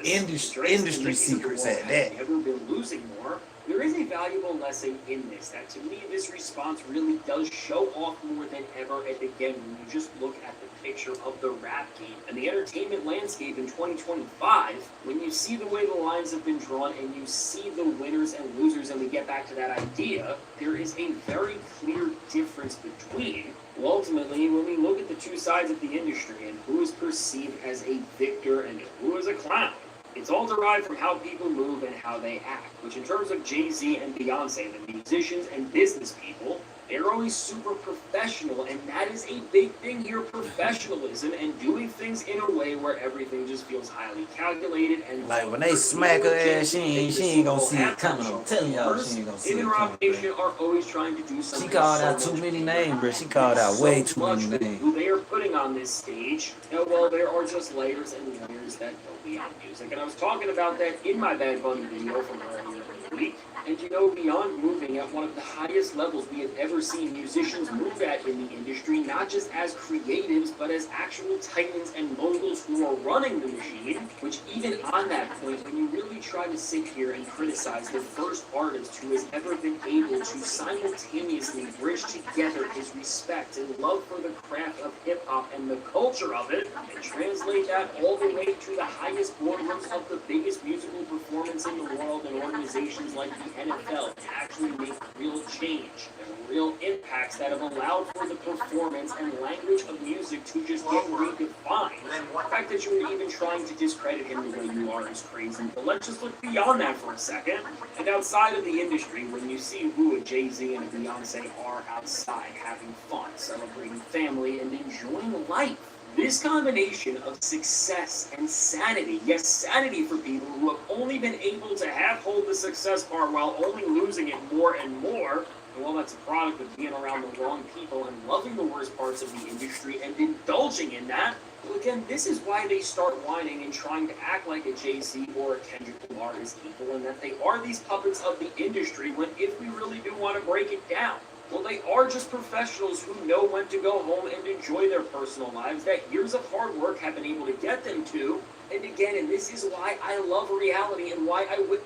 Industry secrets at that. Ever been losing more? There is a valuable lesson in this, that to me this response really does show off more than ever. And again, when you just look at the picture of the rap game and the entertainment landscape in 2025, when you see the way the lines have been drawn and you see the winners and losers, and we get back to that idea, there is a very clear difference between, well, ultimately, when we look at the two sides of the industry and who is perceived as a victor and who is a clown. It's all derived from how people move and how they act, which in terms of Jay-Z and Beyonce, the musicians and business people, They're always super professional, and that is a big thing here, professionalism and doing things in a way where everything just feels highly calculated and Like when they smack her ass, she ain't gonna see it coming. I'm telling y'all, she ain't gonna see in it the Rock coming, Nation bro. are always trying to do She something called so out too much many bigger, names, bro. She called out way so too much many with names. who they are putting on this stage. And well, there are just layers and layers that go beyond music. And I was talking about that in my Bad Bunny video from earlier this week. And beyond moving at one of the highest levels we have ever seen musicians move at in the industry, not just as creatives, but as actual titans and moguls who are running the machine, which even on that point, when you really try to sit here and criticize the first artist who has ever been able to simultaneously bridge together his respect and love for the craft of hip-hop and the culture of it, and translate that all the way to the highest boardrooms of the biggest musical performance in the world and organizations like the NFL to actually make real change and real impacts that have allowed for the performance and language of music to just get redefined. The fact that you were even trying to discredit him the way you are is crazy. But let's just look beyond that for a second. And outside of the industry, when you see who a Jay-Z and a Beyonce are outside having fun, celebrating family, and enjoying life, this combination of success and sanity, yes, sanity for people who have only been able to half hold the success part while only losing it more and more, and well, that's a product of being around the wrong people and loving the worst parts of the industry and indulging in that. Well, again, this is why they start whining and trying to act like a Jay-Z or a Kendrick Lamar is equal, and that they are these puppets of the industry, when if we really do want to break it down, well, they are just professionals who know when to go home and enjoy their personal lives that years of hard work have been able to get them to. And again, and this is why I love reality and why I would.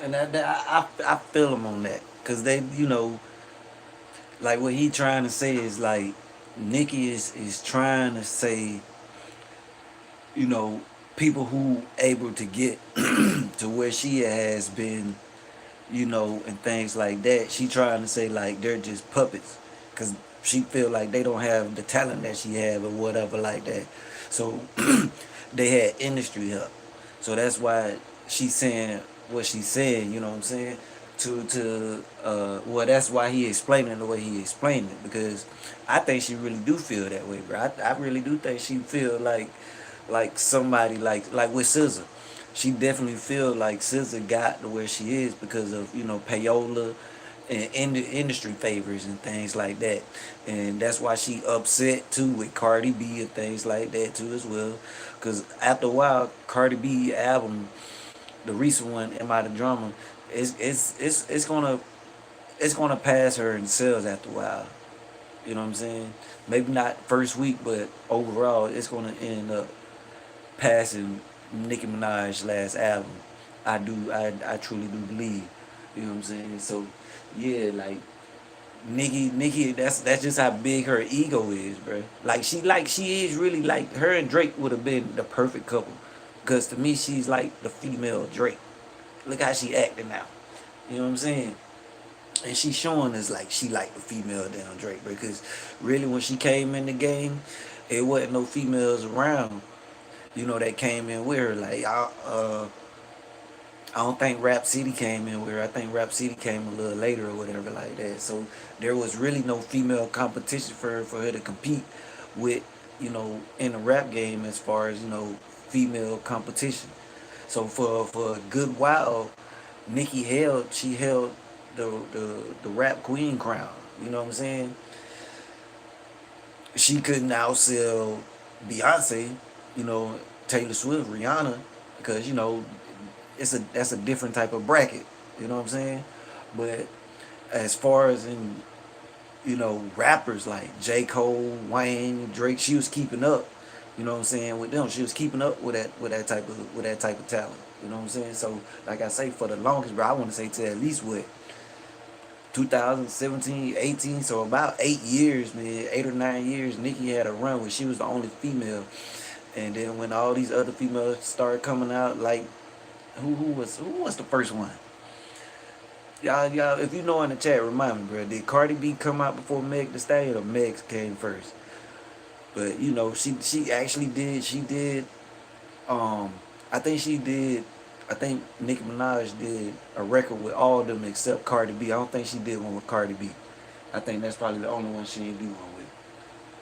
And I feel him on that, cause they, like what he trying to say is like, Nicki is trying to say, you know, people who able to get to where she has been, and things like that. She trying to say like they're just puppets, cause she feel like they don't have the talent that she have or whatever like that. So they had industry help. So that's why she's saying what she's saying. You know what I'm saying? Well, that's why he explained it the way he explained it, because I think she really do feel that way, bro. I really do think she feel like somebody like with SZA. She definitely feel like SZA got to where she is because of payola and industry favors and things like that, and that's why she upset too with Cardi B and things like that too as well. Because after a while, Cardi B album, the recent one, "Am I the Drama," it's gonna pass her in sales after a while. You know what I'm saying? Maybe not first week, but overall, it's gonna end up passing Nicki Minaj's last album. I truly do believe. You know what I'm saying? So yeah, like Nicki, that's just how big her ego is, bro. She is really like, her and Drake would have been the perfect couple. Cause to me, she's like the female Drake. Look how she acting now. You know what I'm saying? And she showing us like she like the female down Drake, because really when she came in the game, it wasn't no females around, that came in with her. Like I don't think Rap City came in with her. I think Rap City came a little later or whatever like that. So there was really no female competition for her to compete with, in the rap game, as far as, female competition. So for a good while, she held the rap queen crown. You know what I'm saying? She couldn't outsell Beyonce, you know, Taylor Swift, Rihanna, because that's a different type of bracket. You know what I'm saying? But as far as in rappers like J. Cole, Wayne, Drake, she was keeping up. You know what I'm saying, with them. She was keeping up with that type of talent. You know what I'm saying? So like I say, for the longest, bro, I want to say to at least what 2017, 18, so about 8 years, man, 8 or 9 years, Nicki had a run where she was the only female. And then when all these other females started coming out, like who was the first one? Y'all, if you know in the chat, remind me, bro. Did Cardi B come out before Meg Thee Stallion, or Meg came first? But she actually did. She did. I think she did. I think Nicki Minaj did a record with all of them except Cardi B. I don't think she did one with Cardi B. I think that's probably the only one she ain't do one with.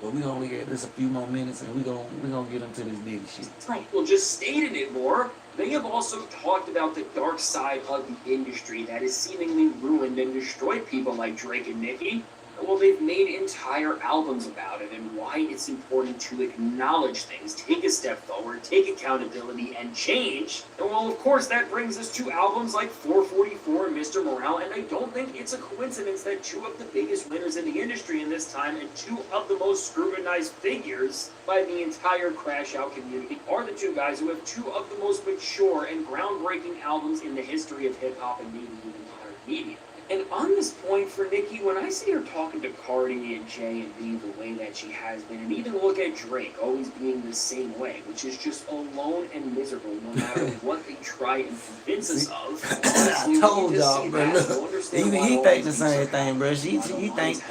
But we gonna get this a few more minutes, and we gonna get into this Diddy shit. Well, just stating it more, they have also talked about the dark side of the industry that has seemingly ruined and destroyed people like Drake and Nicki. Well, they've made entire albums about it and why it's important to acknowledge things, take a step forward, take accountability, and change. And well, of course, that brings us to albums like 444 and Mr. Morale, and I don't think it's a coincidence that two of the biggest winners in the industry in this time and two of the most scrutinized figures by the entire Crash Out community are the two guys who have two of the most mature and groundbreaking albums in the history of hip-hop and maybe even modern media. And on this point for Nicki, when I see her talking to Cardi and Jay and B the way that she has been, and even look at Drake always being the same way, which is just alone and miserable no matter what they try and convince us of. I told y'all, bro. Look, even he think the same thing, bro. He think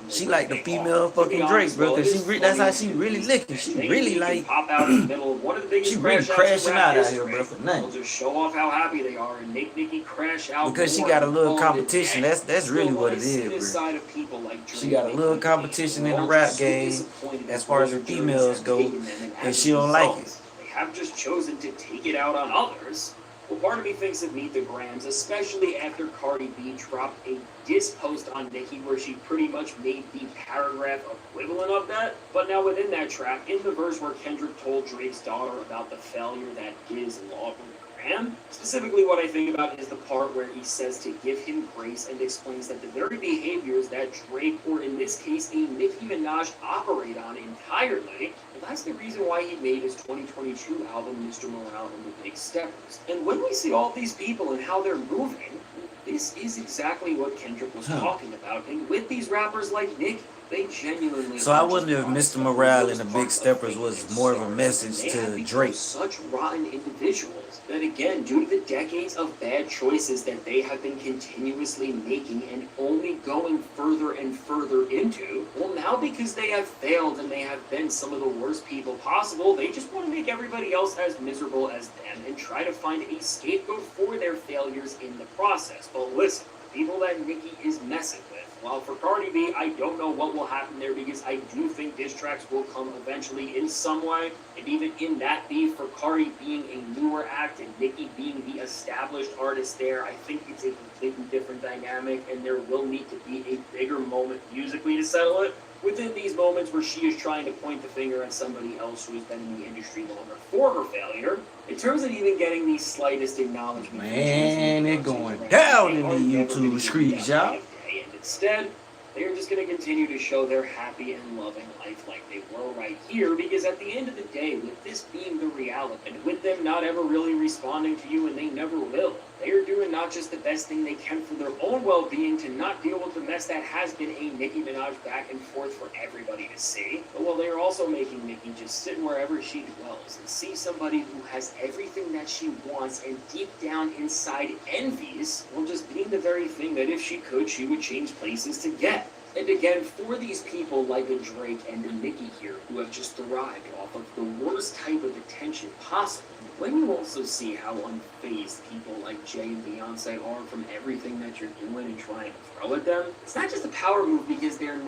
she like the female fucking Drake, bro. Cause that's how she really licking. She really like pop out in the middle of one of the biggest she really crashing out here, bro, for They'll nothing. just show off how happy they are and make Nicki crash out Because she more got a and little call it competition. a day. That's really what it Still, is, this bro. side of people like Drake She got a little and competition in the Nicki, rap so game disappointed as far as the those journeys females have go, taken them, and and as she a don't like result, it. They have just chosen to take it out on others. Well, part of me thinks of Meet the Grams, especially after Cardi B dropped a diss post on Nicki where she pretty much made the paragraph equivalent of that. But now within that track, in the verse where Kendrick told Drake's daughter about the failure that is Lawful Graham, specifically what I think about is the part where he says to give him grace and explains that the very behaviors that Drake, or in this case a Nicki Minaj, operate on entirely, well, that's the reason why he made his 2022 album Mr. Morale and the Big Steppers. And when we see all these people and how they're moving, this is exactly what Kendrick was talking about. And with these rappers like Nicki, they genuinely. So I wonder if Mr. Morale and the Big Steppers was more of a message to Drake. Such rotten individuals that, again, due to the decades of bad choices that they have been continuously making and only going further and further into, well, now because they have failed and they have been some of the worst people possible, they just want to make everybody else as miserable as them and try to find a scapegoat for their failures in the process. But listen, the people that Nicki is messing with, while for Cardi B, I don't know what will happen there because I do think diss tracks will come eventually in some way. And even in that beef, for Cardi being a newer act and Nicki being the established artist there, I think it's a completely different dynamic and there will need to be a bigger moment musically to settle it. Within these moments where she is trying to point the finger at somebody else who has been in the industry longer for her failure, in terms of even getting the slightest acknowledgement. Man, it going down in the YouTube streets, y'all. And instead, they're just going to continue to show their happy and loving life like they were right here, because at the end of the day, with this being the reality, and with them not ever really responding to you, and they never will, they are doing not just the best thing they can for their own well-being to not deal with the mess that has been a Nicki Minaj back and forth for everybody to see, but while they are also making Nicki just sit wherever she dwells and see somebody who has everything that she wants and deep down inside envies, while just being the very thing that if she could, she would change places to get. And again, for these people like a Drake and a Nicki here who have just thrived off of the worst type of attention possible, when you also see how unfazed people like Jay and Beyonce are from everything that you're doing and trying to throw at them, it's not just a power move because they're...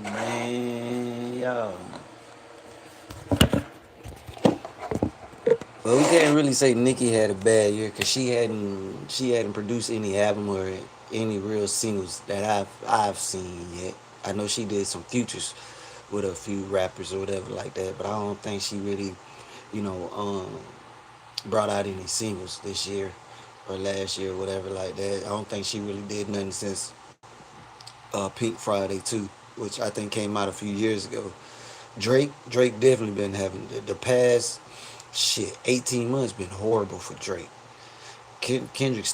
Man, yo. Well, we can't really say Nicki had a bad year because she hadn't produced any album or any real singles that I've seen yet. I know she did some features with a few rappers or whatever like that, but I don't think she really, brought out any singles this year or last year or whatever like that. I don't think she really did nothing since Pink Friday 2, which I think came out a few years ago. Drake definitely been having the past 18 months been horrible for Drake. Kendrick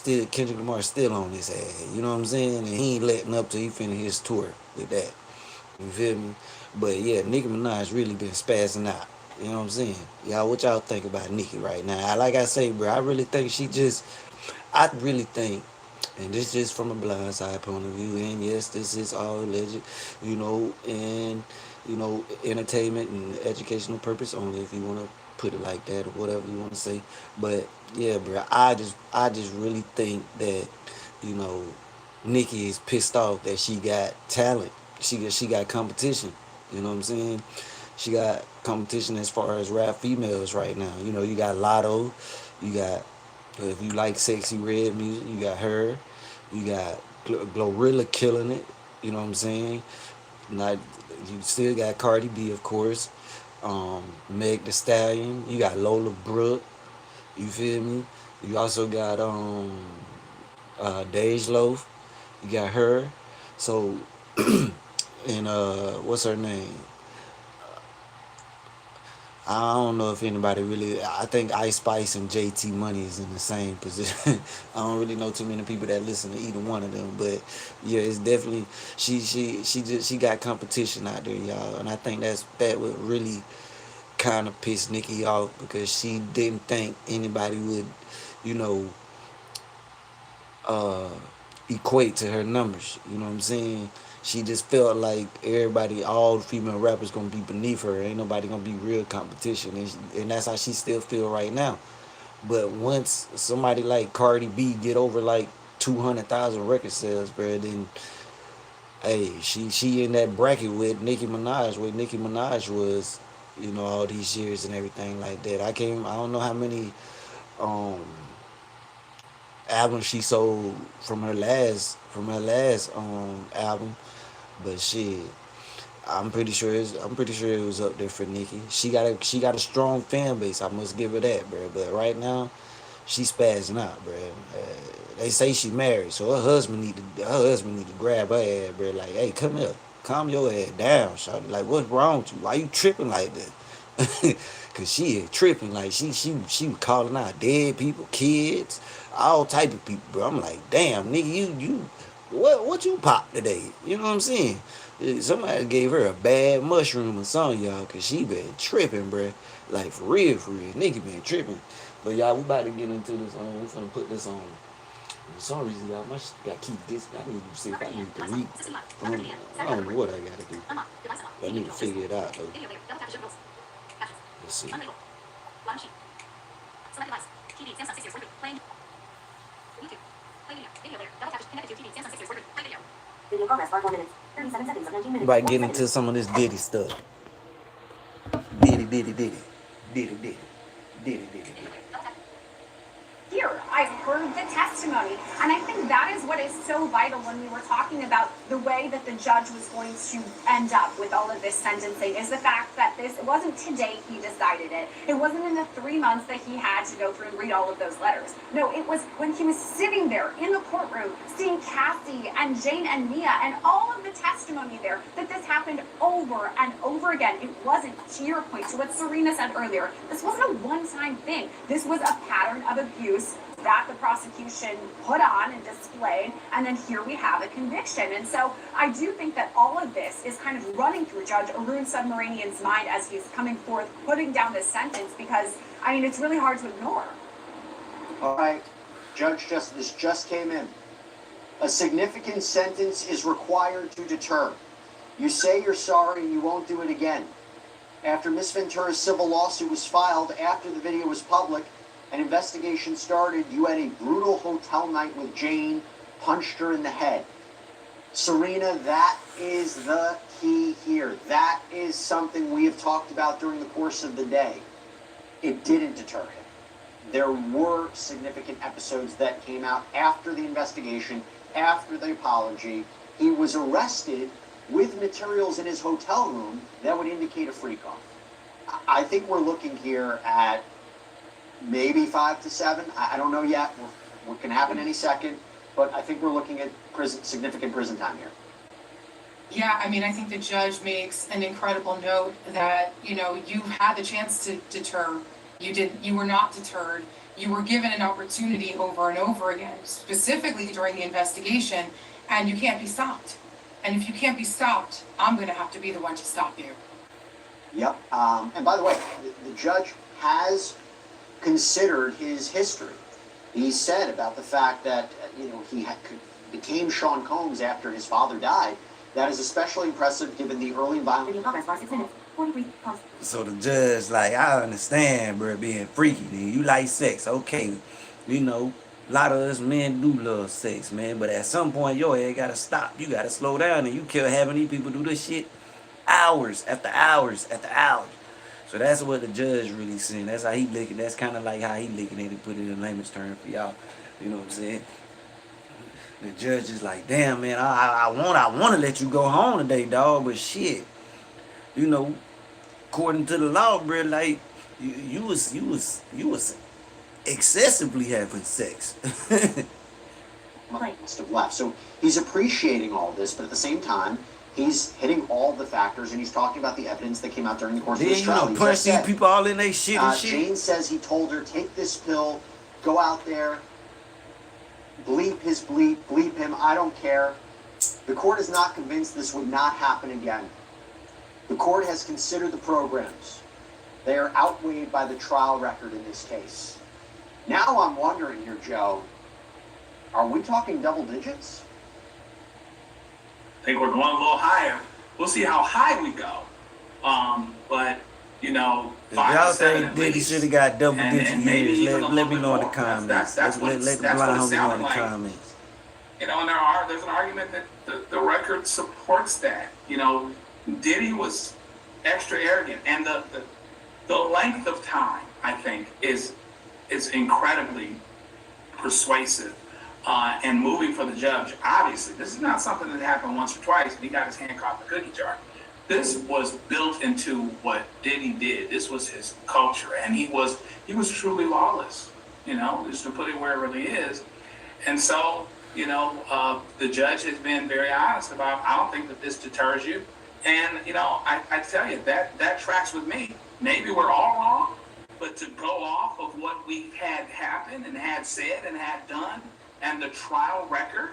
Lamar still on his ass, you know what I'm saying? And he ain't letting up till he finish his tour with that. You feel me? But yeah, Nicki Minaj really been spazzing out. You know what I'm saying? Y'all, what y'all think about Nicki right now? Like I say, bro, I really think and this is from a blindside point of view, and yes, this is all alleged, and, entertainment and educational purpose only, if you want to put it like that or whatever you want to say. But yeah, bro, I just really think that, Nikki is pissed off that she got talent. She got competition. You know what I'm saying? She got competition as far as rap females right now. You know, you got Lotto, you got if you like sexy red music, you got her, you got Glorilla killing it. You know what I'm saying? Not you still got Cardi B, of course. Meg The Stallion. You got Lola Brooke. You feel me? You also got Dej Loaf. You got her. So and what's her name? I don't know if anybody really. I think Ice Spice and JT Money is in the same position. I don't really know too many people that listen to either one of them, but yeah, it's definitely she got competition out there, y'all, and I think that would really kind of piss Nikki off because she didn't think anybody would, you know, uh, equate to her numbers. You know what I'm saying? She just felt like everybody, all the female rappers, gonna be beneath her. Ain't nobody gonna be real competition, and that's how she still feel right now. But once somebody like Cardi B get over like 200,000 record sales, bro, then hey, she in that bracket with Nicki Minaj, where Nicki Minaj was, you know, all these years and everything like that. I don't know how many um album she sold from her last album, but shit, I'm pretty sure it was up there for Nicki. She got a strong fan base. I must give her that, bro. But right now, she's spazzing out, bro. They say she married, so her husband need to grab her ass, bro. Like, hey, come here, calm your ass down, shawty. Like, what's wrong with you? Why you tripping like that? Cause she is tripping. Like she was calling out dead people, kids, all type of people, bro. I'm like, damn, nigga, you what you pop today? You know what I'm saying? Somebody gave her a bad mushroom or something, y'all, cause she been tripping, bro. Like for real, nigga been tripping. But y'all, we about to get into this. We finna put this on. For some reason, y'all, my shit gotta keep this. I need to see if I need to read. I don't know what I gotta do. I need to figure it out though. Let's see. About getting into some of this Diddy stuff. Diddy, Diddy, Diddy. Diddy, Diddy. Diddy, Diddy, Diddy. Here, I've heard the testimony, and I think that is what is so vital when we were talking about the way that the judge was going to end up with all of this sentencing, is the fact that it wasn't today he decided it. It wasn't in the 3 months that he had to go through and read all of those letters. No, it was when he was sitting there in the courtroom, seeing Cassie and Jane and Mia and all of the testimony there, that this happened over and over again. It wasn't, to your point, to what Serena said earlier, this wasn't a one-time thing. This was a pattern of abuse that the prosecution put on and displayed, and then here we have a conviction. And so I do think that all of this is kind of running through Judge Arun Submaranian's mind as he's coming forth, putting down this sentence, because, I mean, it's really hard to ignore. All right, this just came in. A significant sentence is required to deter. You say you're sorry and you won't do it again. After Miss Ventura's civil lawsuit was filed, after the video was public, an investigation started. You had a brutal hotel night with Jane, punched her in the head. Serena, that is the key here. That is something we have talked about during the course of the day. It didn't deter him. There were significant episodes that came out after the investigation, after the apology. He was arrested with materials in his hotel room that would indicate a freak-off. I think we're looking here at maybe 5 to 7. I don't know yet. What can happen any second. But I think we're looking at significant prison time here. Yeah, I mean, I think the judge makes an incredible note that, you had the chance to deter. You were not deterred. You were given an opportunity over and over again, specifically during the investigation, and you can't be stopped. And if you can't be stopped, I'm going to have to be the one to stop you. Yep. And by the way, the judge has considered his history. He said about the fact that he became Sean Combs after his father died. That is especially impressive given the early violence. So the judge, like, I understand, bro, being freaky. You like sex, okay? A lot of us men do love sex, man, but at some point your head gotta stop. You gotta slow down, and you kill having these people do this shit hours after hours after hours. So that's what the judge really saying. That's how he looking. That's kind of like how he looking at it, put it in layman's term for y'all. You know what I'm saying? The judge is like, damn, man, I want to let you go home today, dog, but shit, you know, according to the law, bro, like you was excessively having sex. Must have left. So he's appreciating all this, but at the same time, he's hitting all the factors, and he's talking about the evidence that came out during the course of Then this you trial. know, He punch just these said, people all in they shit and shit. Jane says he told her, take this pill, go out there, bleep his bleep, bleep him, I don't care. The court is not convinced this would not happen again. The court has considered the programs. They are outweighed by the trial record in this case. Now I'm wondering here, Joe, are we talking double digits? I think we're going a little higher. We'll see how high we go. But, you know, If y'all think Diddy should have got double digit maybe years, even a let me little know in bit the more. comments. That's what Let the that's blind what it homie know in sounded the like. comments. You know, and there's an argument that the record supports that. You know, Diddy was extra arrogant, and the length of time, I think, is incredibly persuasive and moving for the judge. Obviously, this is not something that happened once or twice and he got his hand caught in the cookie jar. This was built into what Diddy did. This was his culture, and he was truly lawless, you know, just to put it where it really is. And so, you know, the judge has been very honest about, I don't think that this deters you. And, you know, I tell you, that tracks with me. Maybe we're all wrong, but to go off of what we had happened and had said and had done and the trial record,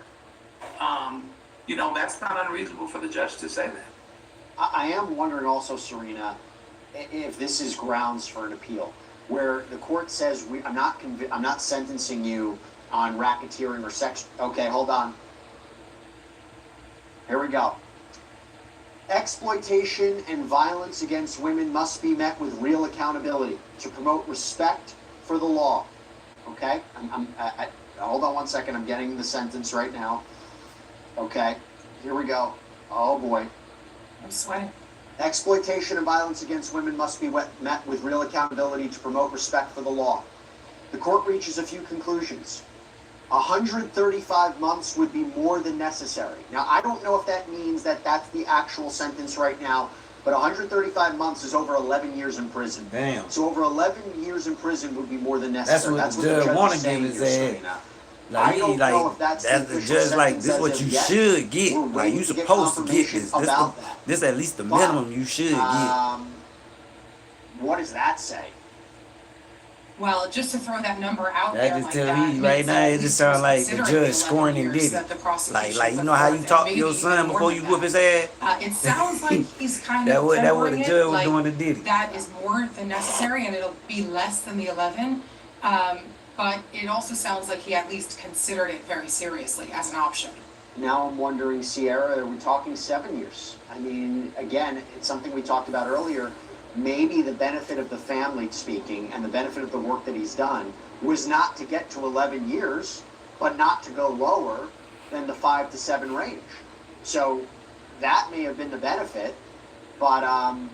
you know, that's not unreasonable for the judge to say that. I am wondering also, Serena, if this is grounds for an appeal, where the court says, I'm not sentencing you on racketeering or sex. Okay, hold on. Here we go. Exploitation and violence against women must be met with real accountability to promote respect for the law. Okay? Hold on one second. I'm getting the sentence right now. Okay. Here we go. Oh, boy. I'm sweating. Exploitation and violence against women must be met with real accountability to promote respect for the law. The court reaches a few conclusions. 135 months would be more than necessary. Now, I don't know if that means that that's the actual sentence right now, but 135 months is over 11 years in prison. Damn. So over 11 years in prison would be more than necessary. That's what the judge want to give his ass. Like, I don't know if that's the judge like, this is what you should get. Like, you supposed to get this. This at least the minimum you should get. What does that say? Well, just to throw that number out I there, just like tell that you right means now, that it just sounds like the judge scoring and did it. Like you know how you talk to your son before you whoop his ass? It sounds like he's kind that of what the tempering judge it, was like doing to Diddy. that is more than necessary, and it'll be less than the 11. But it also sounds like he at least considered it very seriously as an option. Now I'm wondering, Sierra, are we talking 7 years? I mean, again, it's something we talked about earlier. Maybe the benefit of the family speaking and the benefit of the work that he's done was not to get to 11 years, but not to go lower than the 5 to 7 range. So that may have been the benefit, but I'm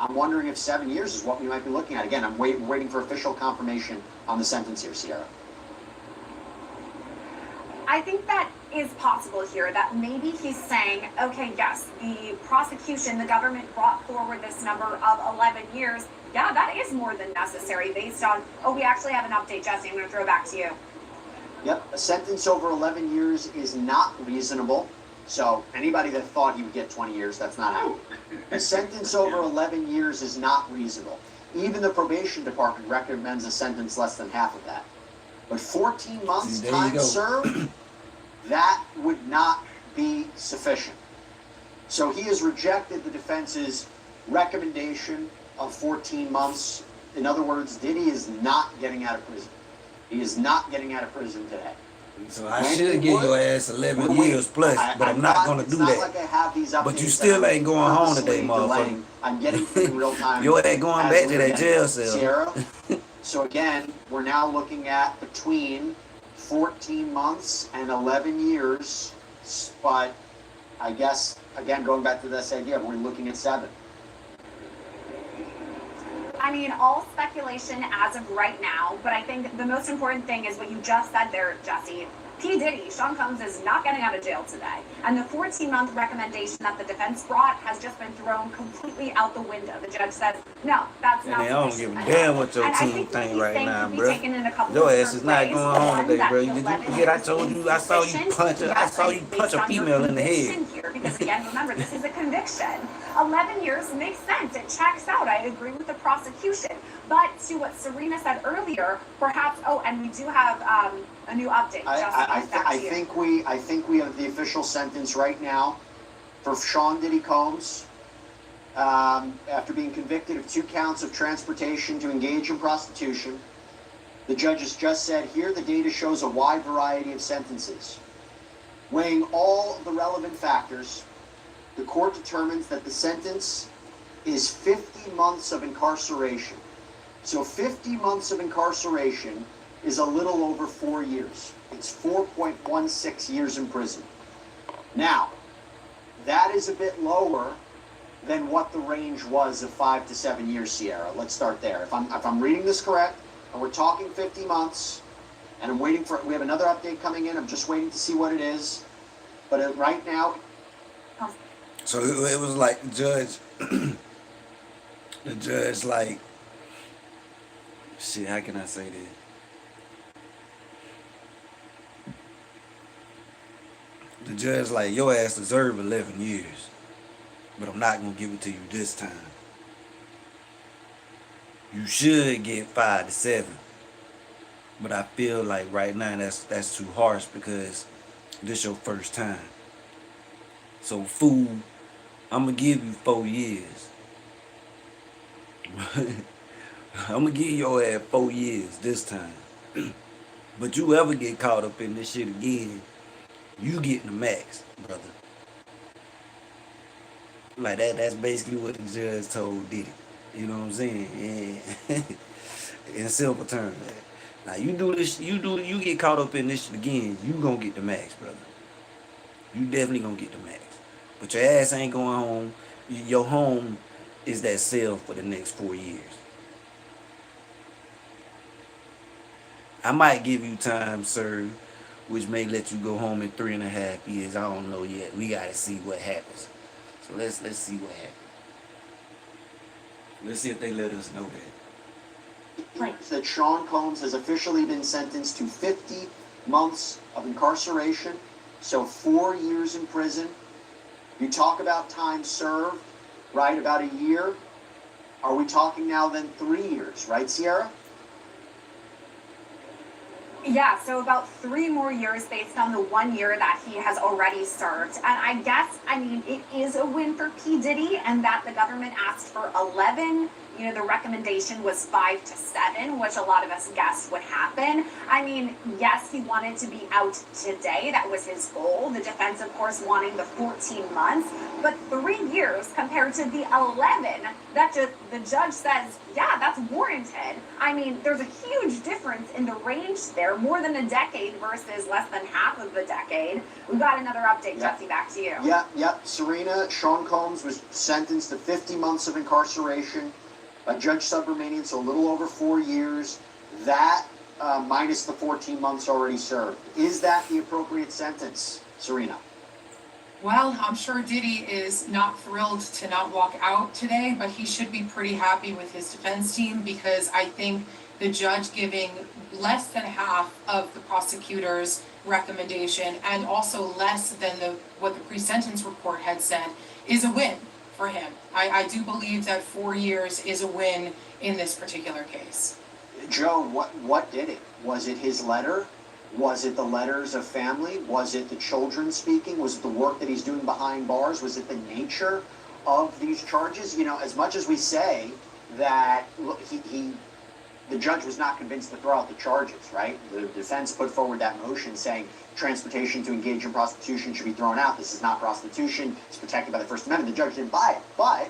wondering if 7 years is what we might be looking at. Again, I'm waiting for official confirmation on the sentence here, Sierra. I think that is possible here, that maybe he's saying, okay, yes, the prosecution, the government brought forward this number of 11 years. Yeah, that is more than necessary based on, we actually have an update, Jesse. I'm going to throw it back to you. Yep, a sentence over 11 years is not reasonable. So anybody that thought he would get 20 years, that's not happening. A sentence over 11 years is not reasonable. Even the probation department recommends a sentence less than half of that. But 14 months time served, that would not be sufficient. So he has rejected the defense's recommendation of 14 months. In other words, Diddy is not getting out of prison. He is not getting out of prison today. So I should give your ass 11 years plus, but I'm not going to do that. Like I have these but you still ain't going home today, motherfucker. I'm getting in real time. Your ass going back to that jail cell. Sierra. So again, we're now looking at between 14 months and 11 years, but I guess, again, going back to this idea, we're looking at 7. I mean, all speculation as of right now, but I think the most important thing is what you just said there, Jesse. P. Diddy, Sean Combs, is not getting out of jail today. And the 14-month recommendation that the defense brought has just been thrown completely out the window. The judge says, no, that's not I don't give a damn what your team think right now, bro. Your ass is not going home today, bro. Did you forget I told you I saw you punch a female in the head? Because again, remember, this is a conviction. 11 years makes sense. It checks out. I agree with the prosecution. But to what Serena said earlier, perhaps, and we do have a new update. I think we have the official sentence right now for Sean Diddy Combs. After being convicted of 2 counts of transportation to engage in prostitution, the judge has just said, here the data shows a wide variety of sentences. Weighing all of the relevant factors, the court determines that the sentence is 50 months of incarceration. So 50 months of incarceration is a little over 4 years. It's 4.16 years in prison. Now, that is a bit lower than what the range was of 5 to 7 years, Sierra. Let's start there. If I'm reading this correct, and we're talking 50 months, and I'm waiting for, we have another update coming in. I'm just waiting to see what it is. But right now... So it was like the judge like, shit, how can I say this? The judge like, your ass deserve 11 years, but I'm not going to give it to you this time. You should get 5 to 7. But I feel like right now that's too harsh because this your first time. So fool, I'm going to give you 4 years. I'm going to give your ass 4 years this time. But you ever get caught up in this shit again, you getting the max, brother. Like that's basically what the judge told Diddy. You know what I'm saying? And in simple terms. Now you do this, you get caught up in this shit again, you gonna get the max, brother. You definitely gonna get the max. But your ass ain't going home. Your home is that cell for the next 4 years. I might give you time served, which may let you go home in 3.5 years. I don't know yet. We gotta see what happens. So let's see what happens. Let's see if they let us know that. That Sean Combs has officially been sentenced to 50 months of incarceration, so 4 years in prison. You talk about time served, right? About a year. Are we talking now then 3 years, right, Sierra? Yeah, so about 3 more years based on the 1 year that he has already served. And I guess, I mean, it is a win for P. Diddy and that the government asked for 11. You know, the recommendation was 5 to 7, which a lot of us guessed would happen. I mean, yes, he wanted to be out today. That was his goal. The defense, of course, wanting the 14 months. But 3 years compared to the 11 that the judge says, yeah, that's warranted. I mean, there's a huge difference in the range there, more than a decade versus less than half of a decade. We've got another update, Jesse, back to you. Yeah. Serena, Sean Combs was sentenced to 50 months of incarceration. Judge Subramanian, so a little over 4 years. That minus the 14 months already served. Is that the appropriate sentence, Serena? Well, I'm sure Diddy is not thrilled to not walk out today, but he should be pretty happy with his defense team because I think the judge giving less than half of the prosecutor's recommendation and also less than what the pre-sentence report had said is a win for him. I do believe that 4 years is a win in this particular case. Joe, what did it? Was it his letter? Was it the letters of family? Was it the children speaking? Was it the work that he's doing behind bars? Was it the nature of these charges? You know, as much as we say that the judge was not convinced to throw out the charges, right? The defense put forward that motion saying transportation to engage in prostitution should be thrown out. This is not prostitution. It's protected by the First Amendment. The judge didn't buy it. But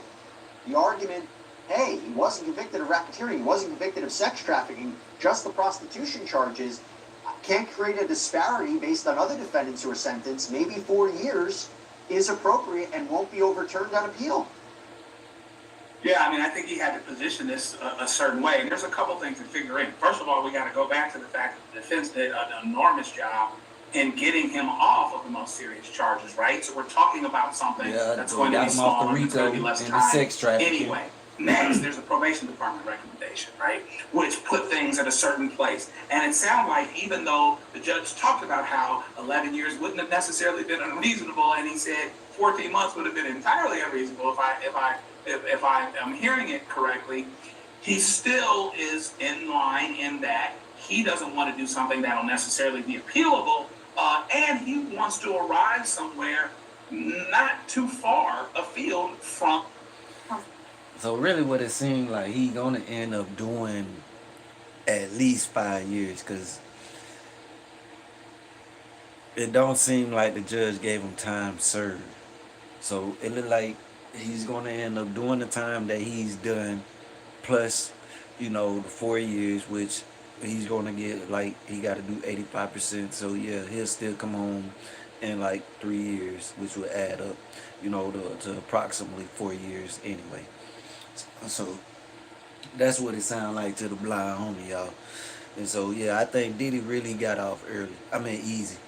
the argument, hey, he wasn't convicted of racketeering. He wasn't convicted of sex trafficking. Just the prostitution charges. can't create a disparity based on other defendants who are sentenced. Maybe 4 years is appropriate and won't be overturned on appeal. Yeah, I mean, I think he had to position this a certain way. And there's a couple things to figure in. First of all, we got to go back to the fact that the defense did an enormous job in getting him off of the most serious charges, right? So we're talking about something that's going to be small and it's going to be less time anyway. Next, there's a probation department recommendation, right, which put things at a certain place. And it sounded like even though the judge talked about how 11 years wouldn't have necessarily been unreasonable, and he said 14 months would have been entirely unreasonable if I am hearing it correctly, he still is in line in that he doesn't want to do something that'll necessarily be appealable, and he wants to arrive somewhere not too far afield from. So really what it seemed like he gonna end up doing at least 5 years, because it don't seem like the judge gave him time served. So it look like he's gonna end up doing the time that he's done, plus, you know, the 4 years, which he's gonna get, like, he got to do 85%. So yeah, he'll still come home in like 3 years, which will add up, you know, to approximately 4 years anyway. So that's what it sounds like to the blind homie, y'all. And so yeah, I think Diddy really got off early. I mean easy.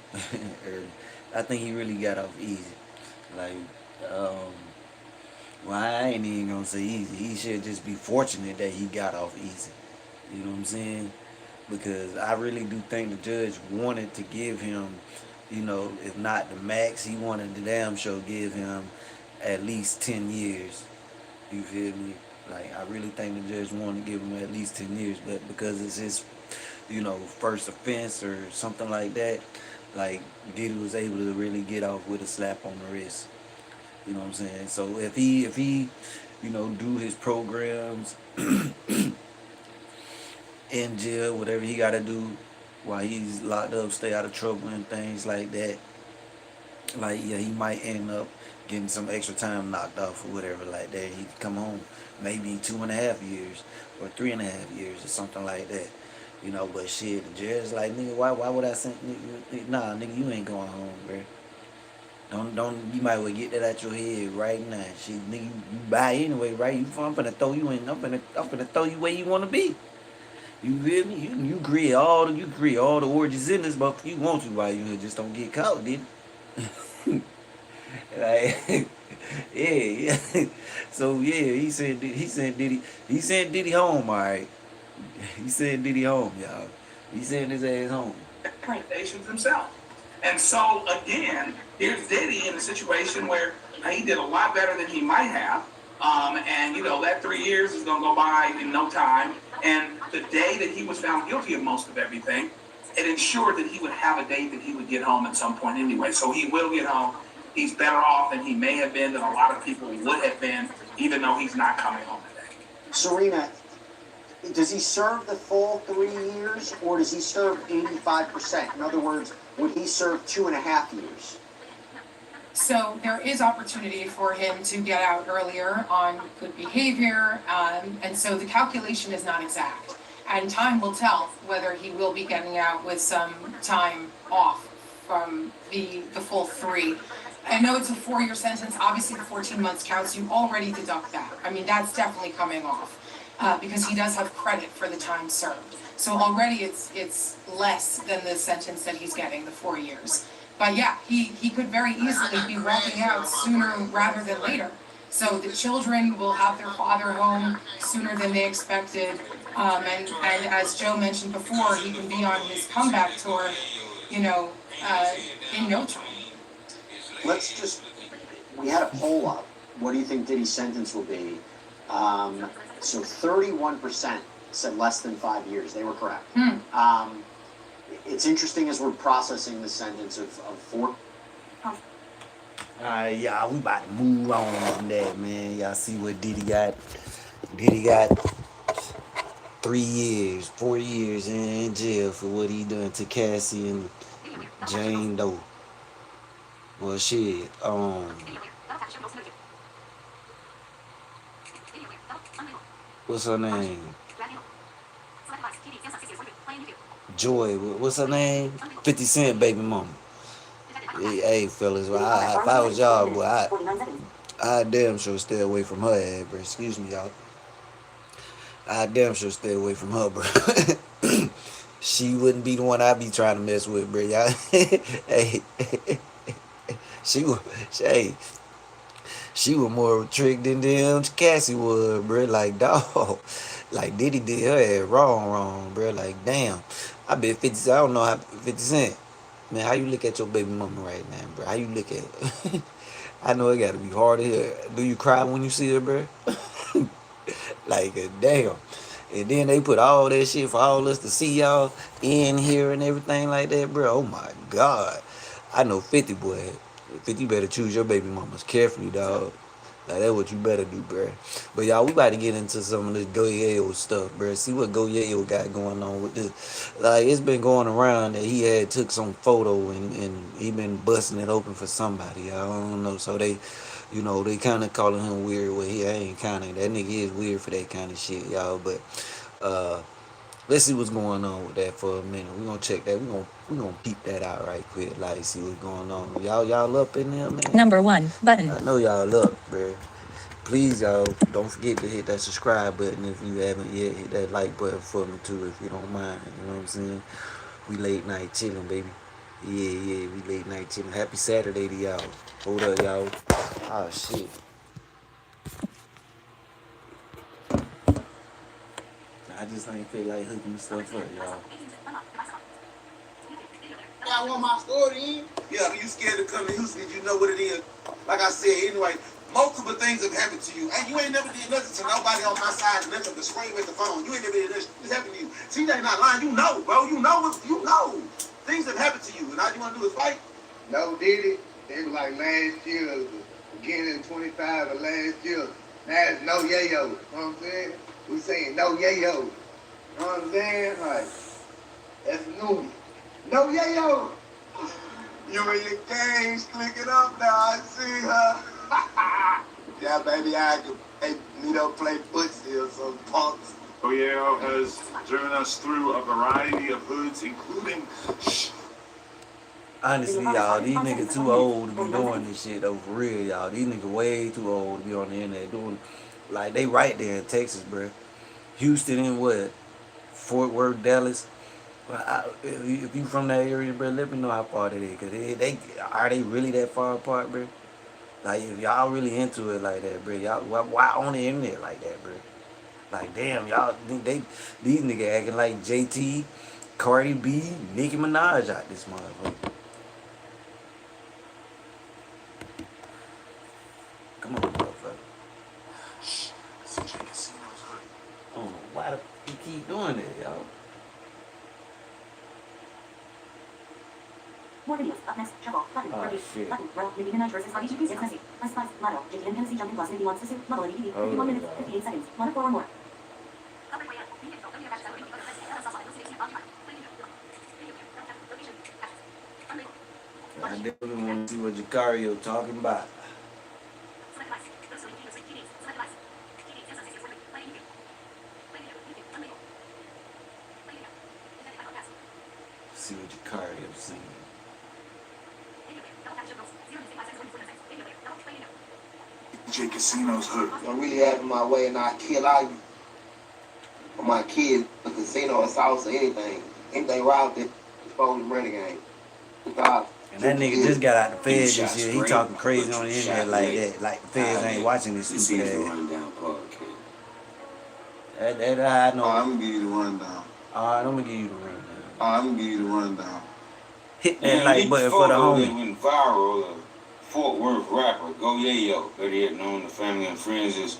Early. I think he really got off easy. Like, well, I ain't even gonna say easy. He should just be fortunate that he got off easy. You know what I'm saying? Because I really do think the judge wanted to give him, you know, if not the max, he wanted to damn sure give him at least 10 years. You feel me? Like, I really think the judge wanted to give him at least 10 years, but because it's his, you know, first offense or something like that, like, Diddy was able to really get off with a slap on the wrist. You know what I'm saying? So if he, you know, do his programs in jail, whatever he got to do while he's locked up, stay out of trouble and things like that, like, yeah, he might end up getting some extra time knocked off or whatever like that. He come home maybe 2.5 years or 3.5 years or something like that. You know, but shit, the judge like, nigga, why would I send nigga? Nah, nigga, you ain't going home, bro. Don't you might well get that out your head right now. Shit, nigga, you buy anyway, right? I'm finna throw you in. I'm finna throw you where you wanna be. You feel me? You agree all the orgies in this, but you want to while you here, just don't get caught, did you? Like, yeah. So yeah, he sent Diddy home, all right. He sent Diddy home, y'all. He sent his ass home. Recommendations himself. And so again, here's Diddy in a situation where he did a lot better than he might have. And you know, that 3 years is gonna go by in no time. And the day that he was found guilty of most of everything, it ensured that he would have a date that he would get home at some point anyway. So he will get home. He's better off than he may have been, than a lot of people would have been, even though he's not coming home today. Serena, does he serve the full 3 years, or does he serve 85%? In other words, would he serve 2.5 years? So there is opportunity for him to get out earlier on good behavior, and so the calculation is not exact. And time will tell whether he will be getting out with some time off from the full 3. I know it's a 4-year sentence. Obviously, the 14 months counts. You already deduct that. I mean, that's definitely coming off because he does have credit for the time served. So already it's less than the sentence that he's getting, the 4 years. But yeah, he could very easily be walking out sooner rather than later. So the children will have their father home sooner than they expected. And as Joe mentioned before, he can be on his comeback tour, you know, in no time. We had a poll up. What do you think Diddy's sentence will be? So 31% said less than 5 years. They were correct. It's interesting as we're processing the sentence of 4. Y'all, we about to move on from that, man. Y'all see what Diddy got? Diddy got 3 years, 4 years in jail for what he done to Cassie and Jane Doe. Well, shit, what's her name? Joy, what's her name? 50 Cent baby mama. Hey, fellas, well, if I was y'all, boy, I damn sure stay away from her ass, bro. Excuse me, y'all. I damn sure stay away from her, bro. She wouldn't be the one I'd be trying to mess with, bro. Y'all. Hey, she was, hey, she was more tricked than damn Cassie was, bro. Like, dog. Like, Diddy did her ass wrong, bro. Like, damn. I bet 50 Cent, I don't know how 50 Cent. Man, how you look at your baby mama right now, bro? How you look at her? I know it gotta be hard to hear. Do you cry when you see her, bro? Like, damn. And then they put all that shit for all us to see y'all in here and everything like that, bro. Oh my God. I know 50, boy. 50, you better choose your baby mamas carefully, dog. Like, that's what you better do, bro. But y'all, we about to get into some of this Goyeo stuff, bro. See what Goyeo got going on with this. Like, it's been going around that he had took some photo and he been busting it open for somebody. I don't know. So they, you know, they kind of calling him weird. Well, he ain't kind of. That nigga is weird for that kind of shit, y'all. But let's see what's going on with that for a minute. We gonna check that. We gonna peep that out right quick. Like, see what's going on. Y'all up in there, man? Number 1 button. I know y'all up, bro. Please, y'all, don't forget to hit that subscribe button if you haven't yet. Hit that like button for me, too, if you don't mind. You know what I'm saying? We late night chilling, baby. Yeah, we late night chilling. Happy Saturday to y'all. Hold up, y'all. Oh, shit. I just ain't feel like hooking stuff up, y'all. Y'all want my story in? Yeah, you scared to come to Houston if you know what it is. Like I said, anyway, multiple things have happened to you. And you ain't never did nothing to nobody on my side, nothing but scream at the phone. You ain't never did nothing. This happened to you. See, they not lying. You know, bro. You know. Things have happened to you. And all you want to do is fight? No, did it? They was like last year, beginning 25 of last year. Now it's no yayo. You know what I'm saying? We saying no yayo. You know what I'm saying? Like, that's new. No yayo. You and your gang clicking up now. I see her. Yeah, baby, I could meet up, play footsie or some punks. Goyeo has driven us through a variety of hoods, including. Honestly, y'all, these niggas too old to be doing this shit though, for real, y'all. These niggas way too old to be on the internet doing, like, they right there in Texas, bro. Houston and what? Fort Worth, Dallas. Well, if you from that area, bro, let me know how far that is. Cause are they really that far apart, bro? Like, if y'all really into it like that, bro, y'all why on the internet like that, bro? Like, damn, y'all these niggas acting like JT, Cardi B, Nicki Minaj out this motherfucker. Come on, motherfucker. I don't know why you keep doing that, y'all. More videos. Up next, shuffle, button, review, shit. button, row, Nicki Minaj versus Cardi B, it's messy. Press spice, lotto, JT and Tennessee jumping plus Nicki wants to sue, level ADD, 51 minutes, 58 seconds, 1 4 or more. I definitely want to see what Jacario talking about. See what Jacario's saying. DJ Casino's hood. I'm really having my way and I kill all you. For my kids, the casino or sauce or anything. Anything wrong with it, it's supposed to run the game. Because and that nigga just got out the feds this year. He talking crazy on the internet like that. Like the feds ain't watching this stupid ass. That I know. I'm gonna give you the rundown. Alright, I'm gonna give you the rundown. I'm gonna give you the rundown. Hit that like button for the homie. That went viral. Fort Worth rapper Goyeo, better yet known to family and friends as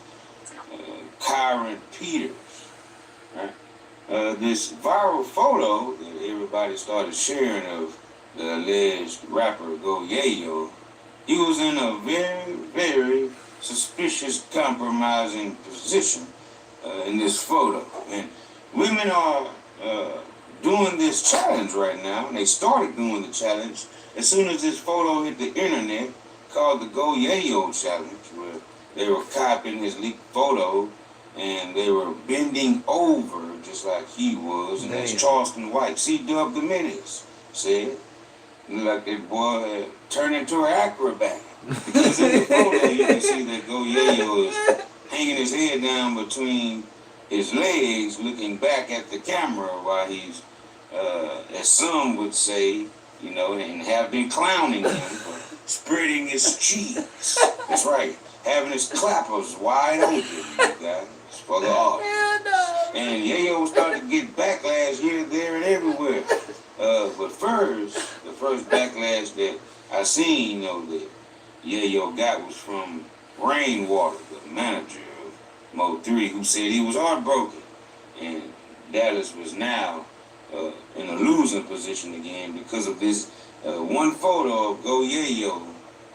Kyron Peters. Right? This viral photo that everybody started sharing of the alleged rapper Goyeo, he was in a very, very suspicious, compromising position in this photo. And women are doing this challenge right now, and they started doing the challenge as soon as this photo hit the internet, called the Goyeo Challenge, where they were copying his leaked photo and they were bending over just like he was, and that's Charleston White. C-Dub the Menace said, like that boy had turned into an acrobat. Because in the photo, you can see that Goyayo is hanging his head down between his legs, looking back at the camera while he's, as some would say, you know, and have been clowning him for spreading his cheeks. That's right, having his clappers wide open, you guys, for the art. And Yayo started to get backlash here, there, and everywhere. But first, the first backlash that I seen, you know, that Yayo got was from Rainwater, the manager of Mo 3, who said he was heartbroken. And Dallas was now in a losing position again because of this one photo of Goyayo,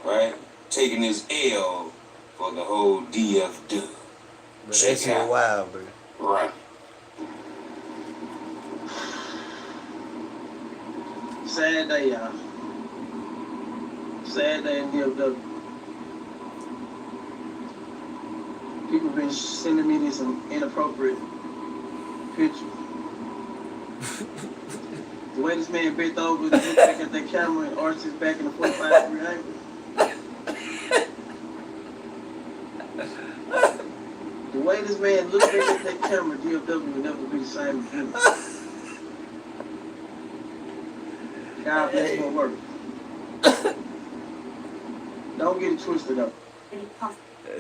right, taking his L for the whole DF dub. But that shit wild, bro. Right. Sad day, y'all. Sad day in DFW. People been sending me these inappropriate pictures. The way this man bent over, looked back at that camera and arched his back in the 45-degree angle. The way this man looked back at that camera, DFW would never be the same again. God bless my work. Don't get it twisted up.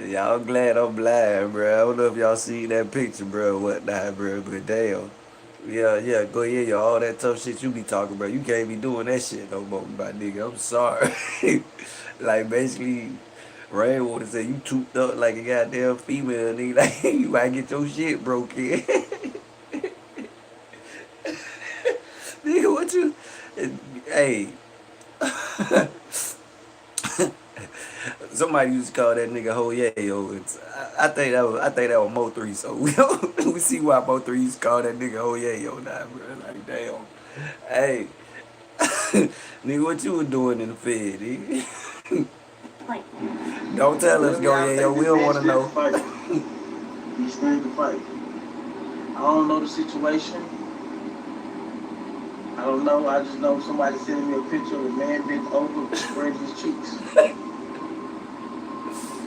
Y'all glad I'm blind, bro. I don't know if y'all see that picture, bro, or whatnot, bro, but damn. Yeah, go ahead, yo. All that tough shit you be talking about. You can't be doing that shit no more, my nigga. I'm sorry. Like, basically, Rainwater said you tooped up like a goddamn female, nigga. Like, you might get your shit broken. Nigga, what you... Hey. Somebody used to call that nigga Hoyayo. I think that was Mo 3, so we see why Mo 3 used to call that nigga Hoyayo now, bro. Like, damn. Hey. Nigga, what you was doing in the Fed, nigga? Don't tell us, Goyayo. We don't want to know. He's scared to fight. I don't know the situation. I don't know. I just know somebody sending me a picture of a man bent over, spread his cheeks.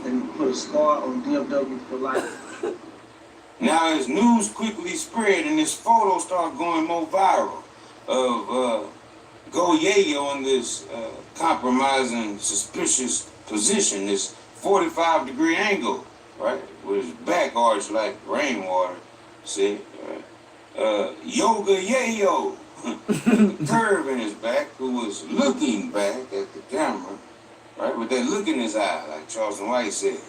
And put a scar on DFW for life. Now, as news quickly spread and this photo started going more viral of Goyayo in this compromising, suspicious position, this 45-degree angle, right, with his back arched like Rainwater said, Yoga Yayo, curve in his back, who was looking back at the camera, right, with that look in his eye, like Charleston White said.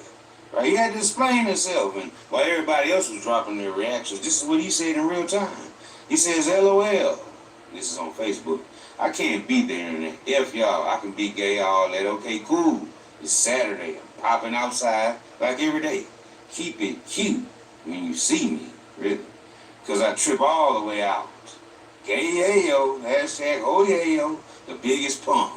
Right, he had to explain himself, and while everybody else was dropping their reactions, this is what he said in real time. He says, LOL. This is on Facebook. I can't be there in there. F y'all. I can be gay, all that. Okay, cool. It's Saturday. I'm popping outside like every day. Keep it cute when you see me, really. Because I trip all the way out. Gay-yayo, hashtag Hoyayo, the biggest punk.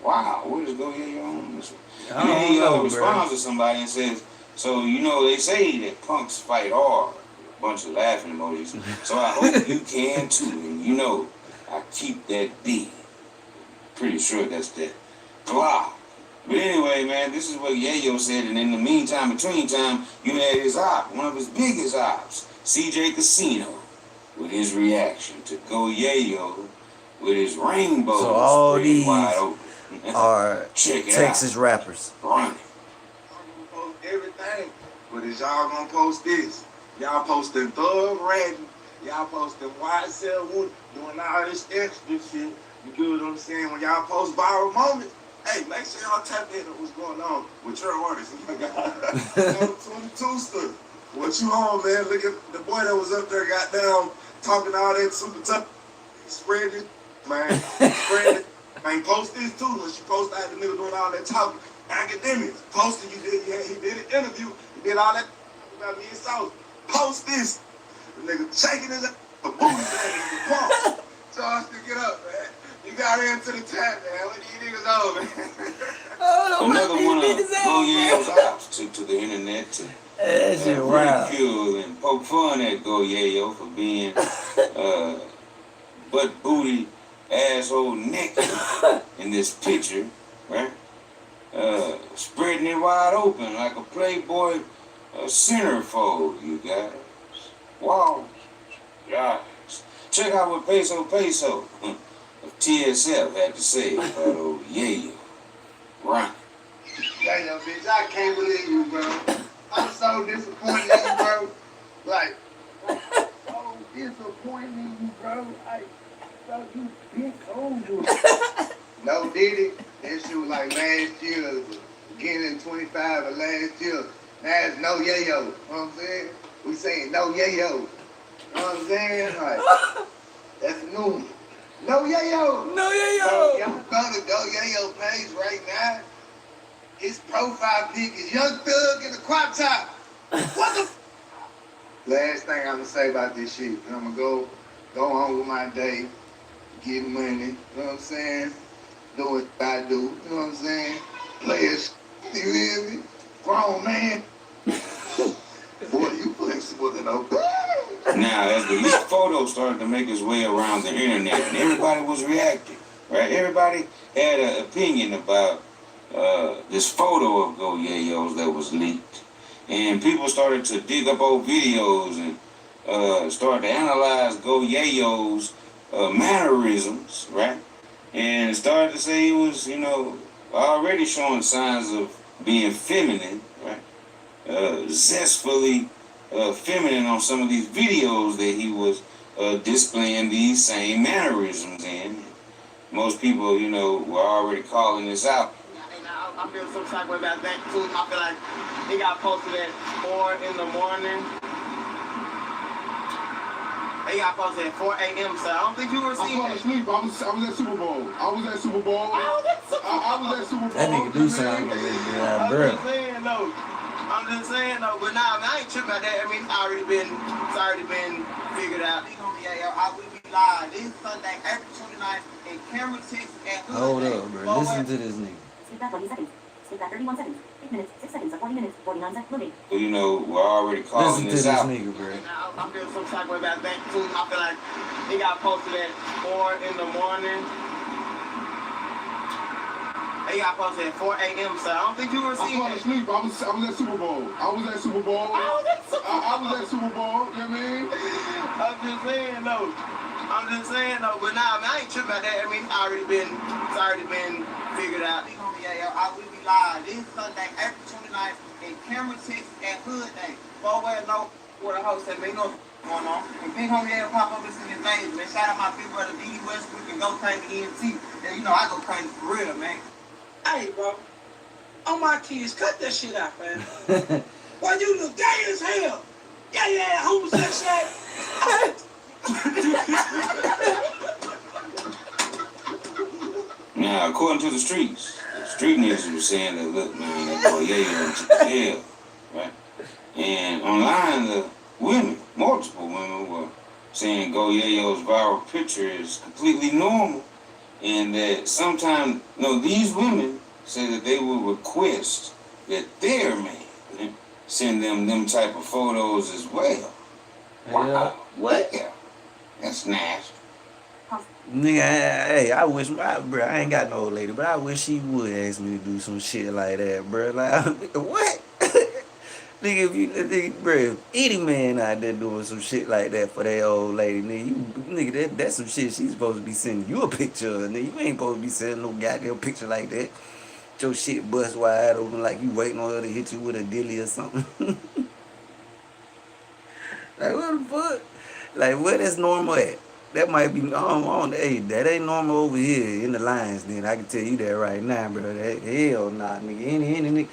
Wow, what is Goyayo on this one? And he responds to somebody and says, so, you know, they say that punks fight hard. A bunch of laughing emojis. So I hope you can too. And you know, I keep that beat. Pretty sure that's that Glock. But anyway, man, this is what Yayo said. And in the meantime, between time, you had his op, one of his biggest ops, CJ Casino, with his reaction to Goyayo with his rainbow. So all these wide open. are Texas rappers. Run it. Post everything, but is y'all gonna post this? Y'all posting Thug Ratting, y'all posting YSL Wood, doing all this extra shit. You get what I'm saying? When y'all post viral moments, hey, make sure y'all tap into what's going on with your artists. 22 stuff. What you on, man? Look at the boy that was up there, got down, talking all that super tough. Spread it, man. Spread it. Man, post this too. When she posted out in the middle doing all that talking, academics. Posted, he did an interview. He did all that about me and South. Post this. The nigga shaking his ass. The booty bag. The pump. Charge to get up, man. You got into the tap, man. What these niggas on, man? Hold Another one of Goyeo's ops took to the internet to ridicule and poke fun at Goyeo for being butt booty asshole naked in this picture, right? Spreading it wide open like a Playboy centerfold, you guys. Wow. Guys, check out what Peso of TSF had to say about old Yayo. Right. Yayo, bitch, I can't believe you, bro. I'm so disappointed in you, bro. Like, so disappointed in you, bro. I thought you bent over. No, did it? That shit was like last year, beginning 25 of last year. Now it's no yayo. You know what I'm saying? We saying no yayo. You know what I'm saying? Like, that's new. No yayo. No yayo. So, y'all go to Go Yayo page right now. His profile pic is Young Thug in the crop top. What the? Last thing I'm gonna say about this shit, and I'm gonna go on with my day, get money. You know what I'm saying? Do what I do. You know what I'm saying? Play it. You hear me? Grown man. Boy, you flexible than no. Now, as the leaked photo started to make its way around the internet, and everybody was reacting, right? Everybody had an opinion about this photo of Goyeo's that was leaked. And people started to dig up old videos and started to analyze Goyeo's mannerisms, right? And started to say he was, you know, already showing signs of being feminine, right? Zestfully feminine on some of these videos that he was displaying these same mannerisms in. Most people, you know, were already calling this out. I feel some type of way about that too. I feel like he got posted at 4 in the morning. He got posted at 4 a.m. So I don't think you were seeing that. Asleep. I was at Super Bowl. I was at Super Bowl. That nigga do sound like a bro. I'm just saying though, but nah, I ain't tripping about that. I mean, it's already been figured out. I will be live this Sunday, April 29th, in Cameron, Texas. Hold up, bro. Listen to this nigga. Skip that 20 seconds. Skip that 31 seconds. 8 minutes, 6 seconds, 40 minutes, 49 seconds, moving. You know, we're already calling this out. Listen to this nigga, bro. I feel some type of way about that too. I feel like he got posted at 4 in the morning. He got posted at 4 a.m. So I don't think you were seeing that. Asleep. I was at Super Bowl. I was at Super Bowl. I was at Super Bowl. You know what I mean? I'm just saying though, but nah, I ain't tripping about that. I mean, it's already been figured out. I will be live this Sunday, April 29th, in Cameron, Texas, at Hood Day. Forward know where the host at, man. You know what's going on. And Big Homie will pop up and see his things, man. Shout out my big brother D. Westbrook and Go Crazy ENT. And you know I go crazy for real, man. Hey, bro. On my kids, cut that shit out, man. Boy, you look gay as hell. Yeah, homosexual. Now, according to the street niggas were saying that, look, man, that boy Yayo went to jail, right? And online, the women, multiple women, were saying Goyeo's viral picture is completely normal, and that sometimes, these women say that they will request that their man send them type of photos as well. Wow. What? Yeah. That's nasty. Nigga, hey, I wish bro, I ain't got no old lady, but I wish she would ask me to do some shit like that, bro. Like, what? Nigga, bro, any man out there doing some shit like that for that old lady, nigga, that's some shit she's supposed to be sending you a picture of, nigga. You ain't supposed to be sending no goddamn picture like that. Your shit bust wide open like you waiting on her to hit you with a dilly or something. Like, what the fuck? Like, where that's normal at? That might be, hey, that ain't normal over here in the lines, then. I can tell you that right now, bro. Hell nah, nigga.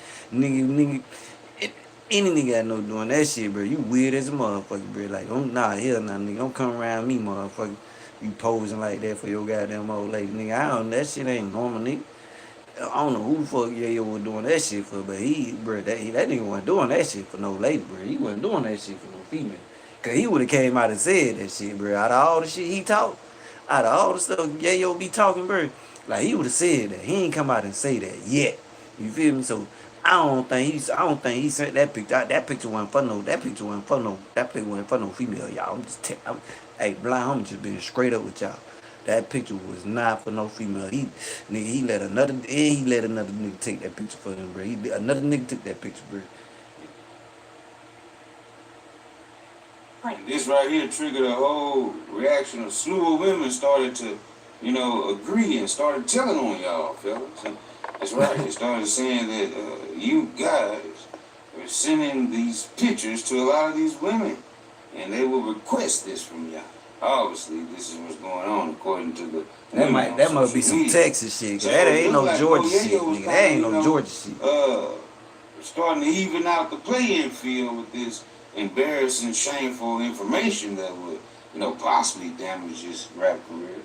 Any nigga I know doing that shit, bro. You weird as a motherfucker, bro. Like, hell nah, nigga. Don't come around me, motherfucker. You posing like that for your goddamn old lady, nigga. That shit ain't normal, nigga. I don't know who the fuck Yayo was doing that shit for, but that nigga wasn't doing that shit for no lady, bro. He wasn't doing that shit for no female. Cause he would have came out and said that shit, bro. Out of all the shit he talk, out of all the stuff Yayo be talking, bro, like he would have said that. He ain't come out and say that yet. You feel me? So I don't think he sent that picture. That picture wasn't for no. That picture wasn't for no. That picture wasn't for no female, y'all. Hey, blind homie just being straight up with y'all. That picture was not for no female. He let another nigga take that picture for him, bro. Another nigga took that picture, bro. This right here triggered a whole reaction. A slew of women started to, agree and started telling on y'all, fellas. And that's right. They started saying that you guys are sending these pictures to a lot of these women, and they will request this from y'all. Obviously, this is what's going on according to the. That must be some Texas shit. So that ain't no like Georgia shit, nigga. That ain't no Georgia shit. Starting to even out the playing field with this embarrassing, shameful information that would, possibly damage his rap career.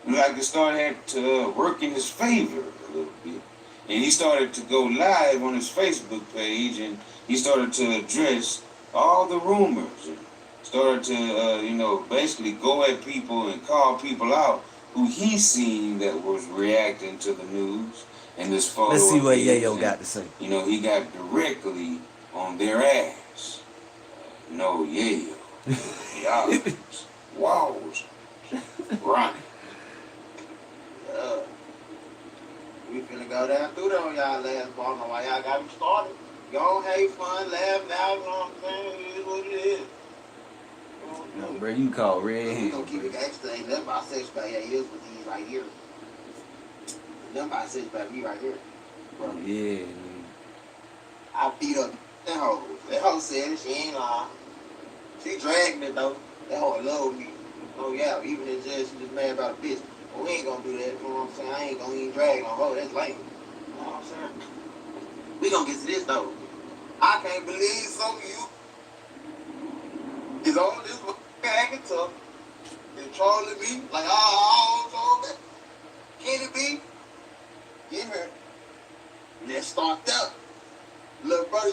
But like it started to work in his favor a little bit. And he started to go live on his Facebook page, and he started to address all the rumors and started to, basically go at people and call people out who he seen that was reacting to the news and this photo. Let's see what Yayo got to say. He got directly on their ass. No, Yayo. Y'all. Walls. Running. We finna go down through there on y'all last ball. Know why y'all got me started. Go have fun, laugh now, you know what I'm saying? It is what it is. No, bro, you call red hand. We gonna keep it gangsta. Ain't nothing about sex back here. Here's what these right here. Nothing about sex back me right here. Bro. Yeah, man. I beat up that hoe. That hoe said it. She ain't lying. She dragged it though. That hoe love me. Oh yeah, even if she just mad about a bitch. But we ain't gonna do that. You know what I'm saying? I ain't gonna even drag on her. That's lame. You know what I'm saying? We gonna get to this though. I can't believe some of you is on this acting tough and trolling me like I told that. Kenny B, get her. Let's start there. Little brother,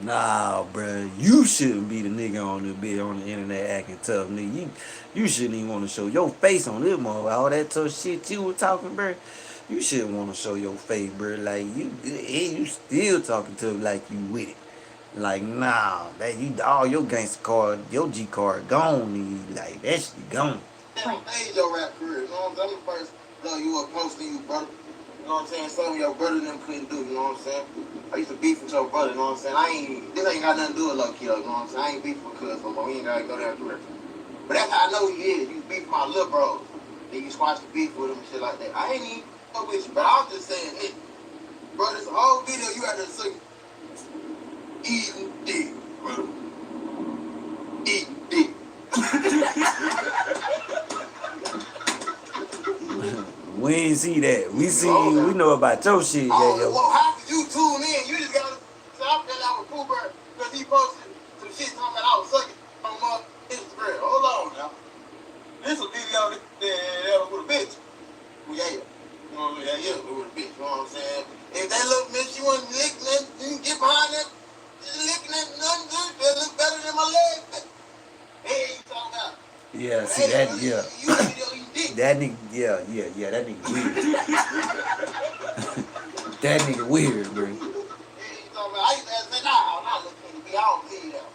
Nah, bro, you shouldn't be the nigga on the bit on the internet acting tough, nigga. You shouldn't even want to show your face on this motherfucker. All that tough shit you were talking, bro. You shouldn't want to show your face, bro. Like you still talking to him like you with it. Like nah, that you all your gangster card, your G card gone, nigga. Like that shit gone. Made your rap career. You know what I'm saying? I'm the first you were posting you, brother. You know what I'm saying? Something your brother and them couldn't do, you know what I'm saying? I used to beef with your brother, you know what I'm saying? This ain't got nothing to do with low key, though, you know what I'm saying? I ain't beef with cuz, but we ain't gotta go down through that. But that's how I know he is. You beef with my little bro. Then you squash the beef with him and shit like that. I ain't even fuck with you, but I'm just saying this. Bro, this whole video you had to sing eating dick, bro. Eating dick. We ain't see that. We know about your shit, yeah, yo. Well, how could you tune in? You just gotta stop that out with Pooh Bird because he posted some shit talking about I was sucking on Instagram. Hold on now. This a video that was with a bitch. Well, yeah. You know what I mean? Yeah, with a bitch. You know what I'm saying? If that little bitch you want to lick that, you can get behind that, licking that nothing good, that look better than my leg. Hey, you talking about? Yeah, see that, yeah. That nigga, yeah, that nigga weird. That nigga weird, bro. I used to say, nah, I'm not looking to be, I don't believe that.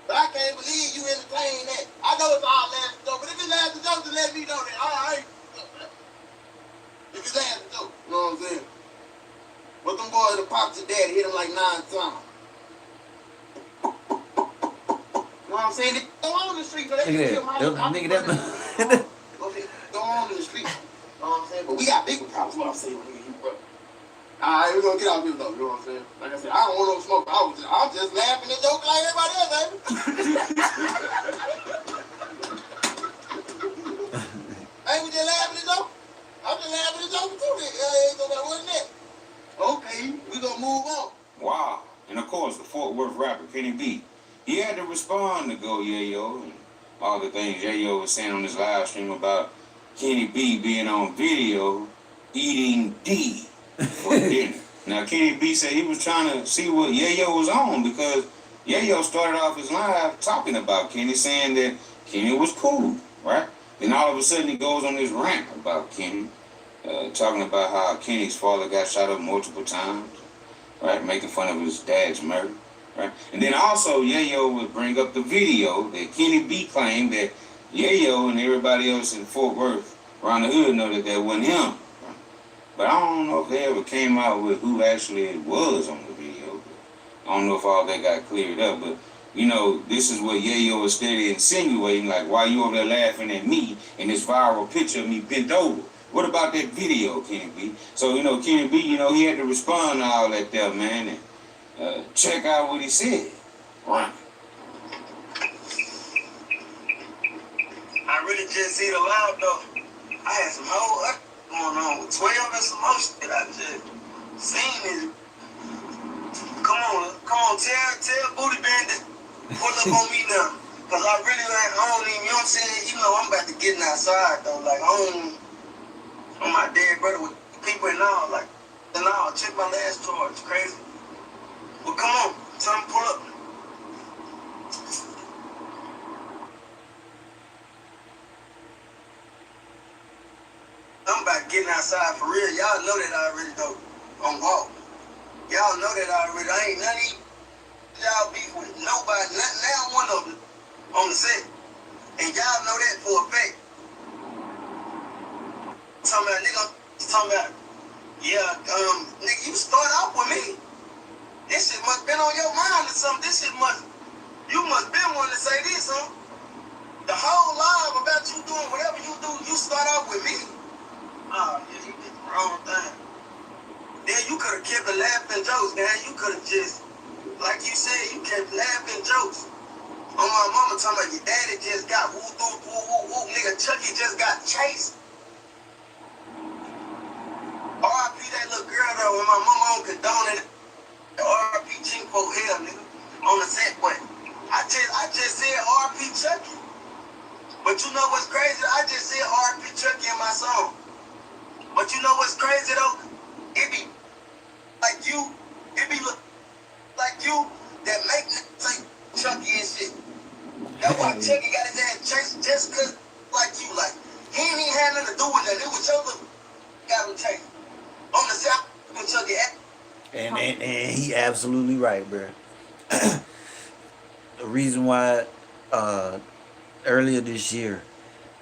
But I can't believe you entertain that. I know it's all last joke, but if it's last joke, then let me know that. All right. If it's last joke, you know what I'm saying? But them boys that popped your daddy hit him like 9 times. You know what I'm saying? They go on the street, but they can kill my nigga that. Go on in the street. You know what I'm saying? But we got bigger problems, what I'm saying with you, bro. Alright, we're gonna get out here though, you know what I'm saying? Like I said, I don't want no smoke. I'm just laughing and joking like everybody else, baby. Hey, we just laughing and joking? I'm just laughing and joking too. So that wasn't it. Okay, we gonna move on. Wow. And of course, the Fort Worth rapper, Kenny B, he had to respond to Go Yayo and all the things Yayo was saying on his live stream about Kenny B being on video eating D for dinner. Now, Kenny B said he was trying to see what Yayo was on because Yayo started off his live talking about Kenny, saying that Kenny was cool, right? Then all of a sudden he goes on this rant about Kenny, talking about how Kenny's father got shot up multiple times, right? Making fun of his dad's murder, right? And then also, Yayo would bring up the video that Kenny B claimed that Yayo and everybody else in Fort Worth around the hood know that wasn't him. But I don't know if they ever came out with who actually it was on the video. I don't know if all that got cleared up, but you know, this is what Yayo is steady insinuating, like, why you over there laughing at me in this viral picture of me bent over? What about that video, Kenny B? So, you know, Kenny B, you know, he had to respond to all that there, man, and check out what he said. Right. I really just see the live, though. I had some whole going on with 12 and some more shit I just seen it. Come on, tell Booty Bandit, pull up on me now. Cause I really like, I don't even, you know what I'm saying? You know, I'm about to get outside though. Like, on my dead brother with people and all, like, and all, check my last charge, crazy. Well, come on, tell him pull up. I'm about getting outside for real. Y'all know that already though. On walk. Y'all know that already. I ain't none of y'all beef with nobody. Not now one of them on the set. And y'all know that for a fact. Talking about nigga, yeah, nigga, you start off with me. This shit must been on your mind or something. You must been wanting to say this, huh? The whole live about you doing whatever you do, you start off with me. Oh, yeah, you did the wrong thing. Then you could have kept the laughing jokes, man. You could have just, like you said, you kept laughing jokes. On my mama talking about your daddy just got woo, nigga, Chucky just got chased. R.I.P. that little girl though, when my mama don't condone it. R.I.P. Chinko hell, nigga, on the set, but I just said R.I.P. Chucky. But you know what's crazy? I just said R.I.P. Chucky in my song. But you know what's crazy though? It be like you that make niggas like Chucky and shit. That's why Chucky got his ass chased just cause like you, like he ain't even had nothing to do with that. It was your little got him chased. On the south with Chucky. And he absolutely right, bro. The reason why earlier this year,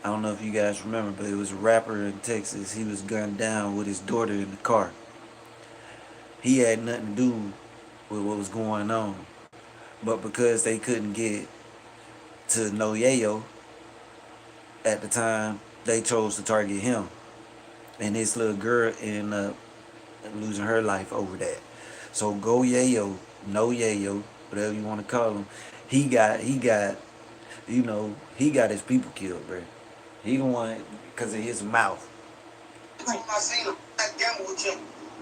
I don't know if you guys remember, but it was a rapper in Texas. He was gunned down with his daughter in the car. He had nothing to do with what was going on. But because they couldn't get to know Yayo at the time, they chose to target him. And this little girl ended up losing her life over that. So go Yayo, no Yayo, whatever you want to call him. He got his people killed, bro. He the one because of his mouth. I seen him. I gamble with Chuck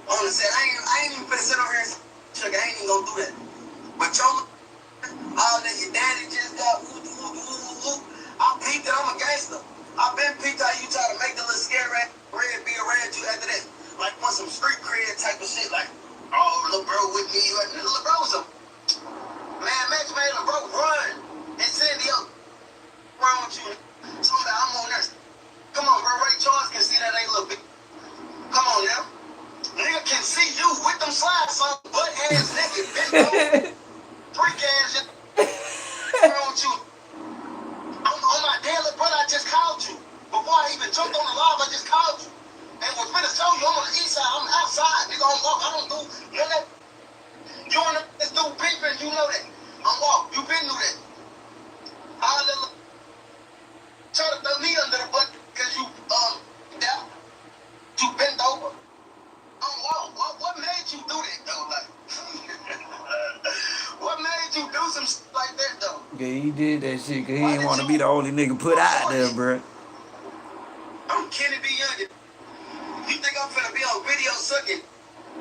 on the set. I ain't even finna sit over here and Chuck. I ain't even gonna do that. But all that your daddy just got I peeped that I'm a gangster. I been peeped how you try to make the little scare rat red be around you after that. Like want some street cred type of shit. Like, oh, little bro with me. Little bro was a man. Max made little bro run and send the up. Wrong with you? So that I'm on this. Come on, bro. Ray Charles can see that ain't little bit. Come on now. Nigga can see you with them slides on, butt ass naked, bent over, freak ass shit. Wrong with you? On my daily brother, I just called you. Before I even jumped on the live, I just called you. And was finna show you I'm on the east side. I'm outside. Nigga, I'm walk. I don't do none of that. You and this dude beefing, you know that. I'm walk. You been through that. All little try to throw me under the butt because you down. You bent over. What made you do that though? Like what made you do some shit like that though? Yeah, he did that shit because he didn't want to be the only nigga put out there, bro. I'm Kenny B. Youngin. You think I'm finna be on video sucking?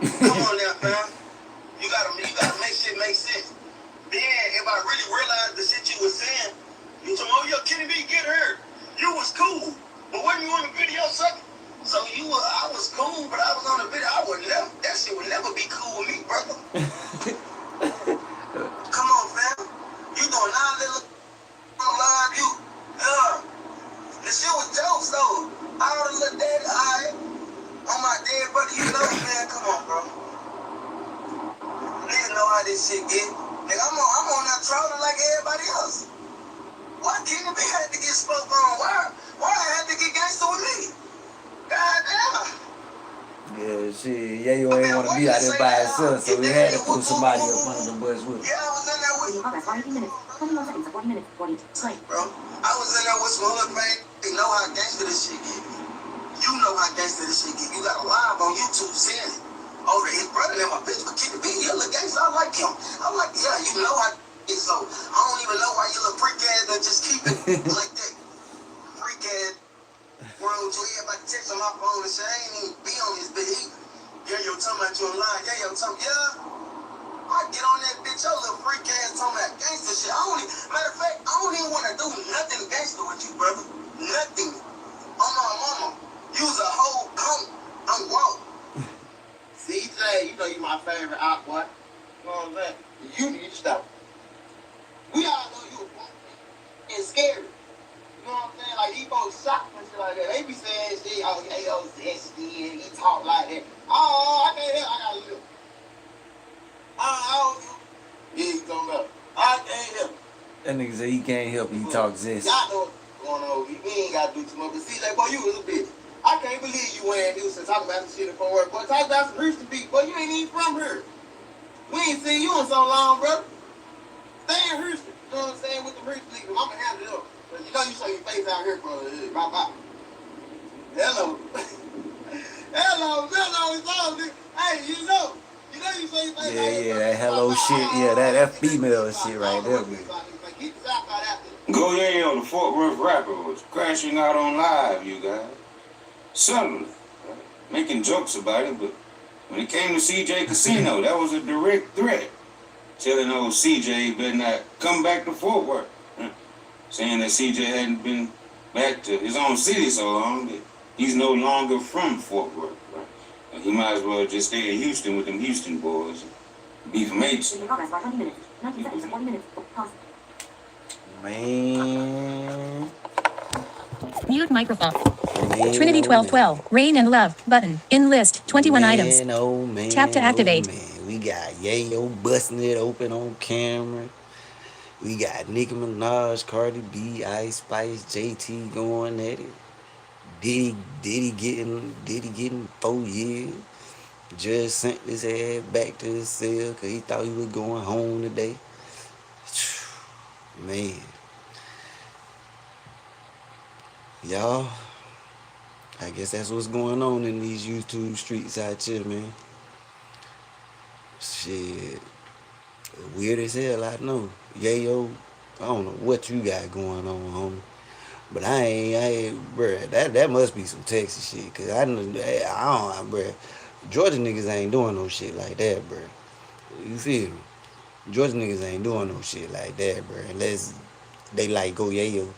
Come on now, fam. You gotta make shit make sense. Then if I really realized the shit you was saying, you told me, oh, yo, Kenny B, get her. You was cool. But when you on the video sucking, so I was cool, but I was on the video. That shit would never be cool with me, brother. Come on, fam. You doing all little live, the shit was jokes though. All the little daddy, on my everybody, you know, man, come on, bro. Niggas know how this shit get. Nigga, I'm on that trolling like everybody else. Why Kenny B had to get spoke on? Why I had to get gangster with me? God damn. Yeah, shit. Yayo ain't want to be out there by himself, so he had to throw somebody up under the bus with him. Yeah, I was in there with Progress 40 minutes. 21 seconds. 40 minutes. 40. Play. bro. I was in there with some hood man. They know how gangster this shit get. You know how gangster this shit get. You got a live on YouTube saying it. Over his brother and my bitch, but Kenny B, he a little gangster. I like him. I'm like, yeah, you know how it is. So I don't even know why you little freak ass that just keep it like that. Freak ass world, so everybody text on my phone and say, I ain't even be on this, but yeah, yo, talking about you online. Yeah, yo, talking, yeah. I get on that bitch, your little freak ass talking about gangster shit. Matter of fact, I don't even want to do nothing gangster with you, brother. Nothing. On my mama. Use a whole punk. I'm woke. CJ, you know you my favorite out, boy. You know what I'm saying? You need to stop. We all know you a punk. And scary. You know what I'm saying? Like, he both shocked and shit like that. They be saying shit, oh, AO's zesty, and he talk like that. Oh, I can't help, I gotta live. Yeah, he talking about, I can't help. That nigga say he can't help it, he talk zesty. Y'all know what's going on. We ain't gotta do too much. But see, like, boy, you was a bitch. I can't believe you wearing this and talking about some shit from work. Boy, talk about some Houston people. Boy, you ain't even from here. We ain't seen you in so long, brother. Stay in Houston. You know what I'm saying? With the Houston people. I'm gonna handle it up. But you know you show your face out here, brother. Bye. Hello. Hello, it's all this. Hey, you know you show your face out here. Yeah, that hello shit. Yeah, that female shit right there, man. Go Yayo, the Fort Worth rapper, was crashing out on live, you guys. Suddenly, making jokes about it, but when it came to CJ Casino, that was a direct threat. Telling old CJ better not come back to Fort Worth. Saying that CJ hadn't been back to his own city so long that he's no longer from Fort Worth. Right? He might as well just stay in Houston with them Houston boys and be from H. Progress 20 minutes. 19 seconds. 40 minutes. Pause. Man. Mute microphone. Man, Trinity 1212. Rain and love. Button. In list. 21 items. Oh man. Tap to activate. Oh, man. We got Yayo busting it open on camera. We got Nicki Minaj, Cardi B, Ice Spice, JT going at it. Diddy getting 4 years. Judge sent his ass back to his cell because he thought he was going home today. Man. Y'all, I guess that's what's going on in these YouTube streets out here, man. Shit. Weird as hell, I know. Yayo, I don't know what you got going on, homie. But I ain't, bruh, that must be some Texas shit. Cause I don't, bruh. Georgia niggas ain't doing no shit like that, bruh. You feel me? Georgia niggas ain't doing no shit like that, bruh. Unless they like go Yayo.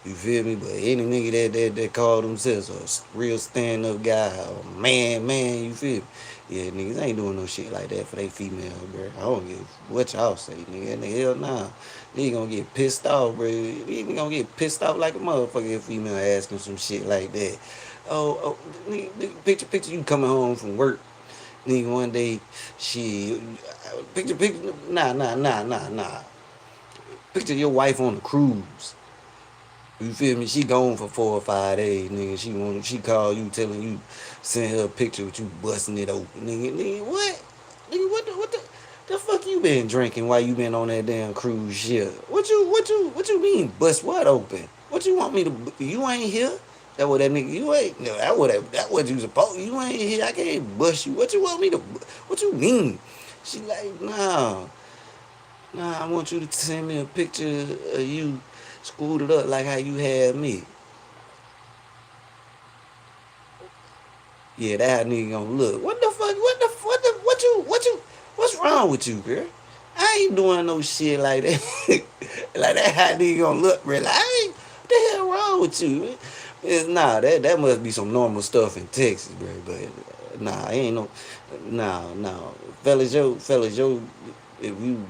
You feel me? But any nigga that call themselves a real stand-up guy, or man, you feel me? Yeah, niggas ain't doing no shit like that for they female, bro. I don't give what y'all say, nigga. And the hell nah. Nigga gonna get pissed off, bro. Nigga gonna get pissed off like a motherfucker if female asking some shit like that. Oh, nigga, picture you coming home from work. Nigga, one day, shit, picture, nah. Picture your wife on a cruise. You feel me? She gone for 4 or 5 days, nigga. She call you telling you, send her a picture with you busting it open, nigga. What? Nigga, what the fuck you been drinking while you been on that damn cruise ship? What you mean bust what open? What you want me to? You ain't here. That what that nigga. You ain't. No, that what you supposed. You ain't here. I can't bust you. What you want me to? What you mean? She like, nah. I want you to send me a picture of you screwed it up like how you had me. Yeah, that how nigga gonna look. What the fuck? What's wrong with you, girl? I ain't doing no shit like that. Like that how nigga gonna look, really. What the hell wrong with you? Nah, that must be some normal stuff in Texas, bro. But nah, ain't no, nah. Fellas, yo, if you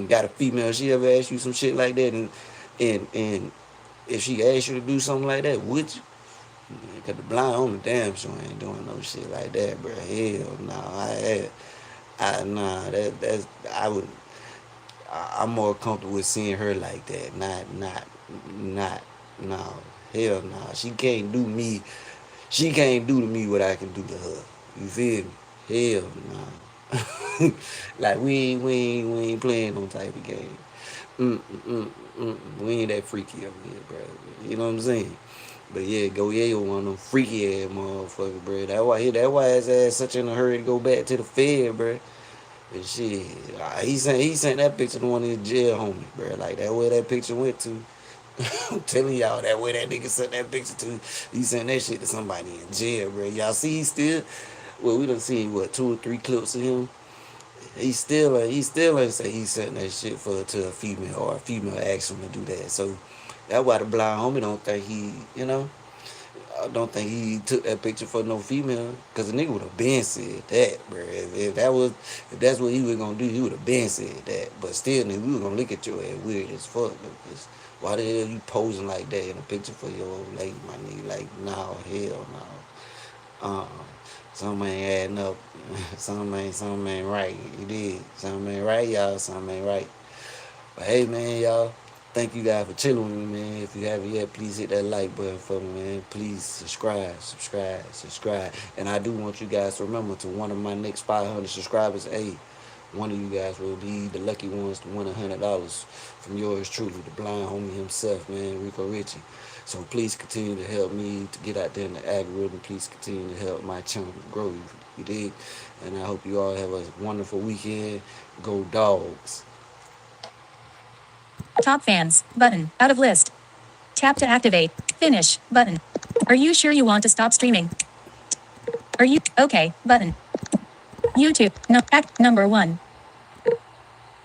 got a female, she ever ask you some shit like that, and if she asked you to do something like that, would you? Cause the blind homie damn sure ain't doing no shit like that, bro. Hell no. Nah, that's I would. I'm more comfortable with seeing her like that. Not, no. Hell no. She can't do to me what I can do to her. You feel me? Hell no. Like we ain't playing no type of game. We ain't that freaky over here, bro. You know what I'm saying? But yeah, go yeah, one of them freaky ass motherfuckers, bro. That why his ass such in a hurry to go back to the Fed, bro. And shit, he sent that picture to one of his jail homies, bro. Like that way that picture went to. I'm telling y'all that way that nigga sent that picture to. He sent that shit to somebody in jail, bro. Y'all see he still. Well, we done seen what 2 or 3 clips of him. He still ain't say he sent that shit to a female or a female asked him to do that. So that's why the blind homie don't think I don't think he took that picture for no female, cause the nigga would have been said that, bro. If that's what he was gonna do, he would have been said that. But still, nigga, we was gonna look at your ass weird as fuck. Because why the hell you posing like that in a picture for your old lady, my nigga? Like, no, hell no. Something ain't adding up. Something ain't right. You did. Something ain't right, y'all. Something ain't right. But hey, man, y'all. Thank you guys for chilling with me, man. If you haven't yet, please hit that like button for me, man. Please subscribe. And I do want you guys to remember, to one of my next 500 subscribers, hey, one of you guys will be the lucky ones to win $100 from yours truly, the blind homie himself, man, Rico Richy. So please continue to help me to get out there in the algorithm. Please continue to help my channel grow. You dig? And I hope you all have a wonderful weekend. Go Dogs. Top fans, button, out of list. Tap to activate. Finish, button. Are you sure you want to stop streaming? Are you, okay, button. YouTube, no, act number 1.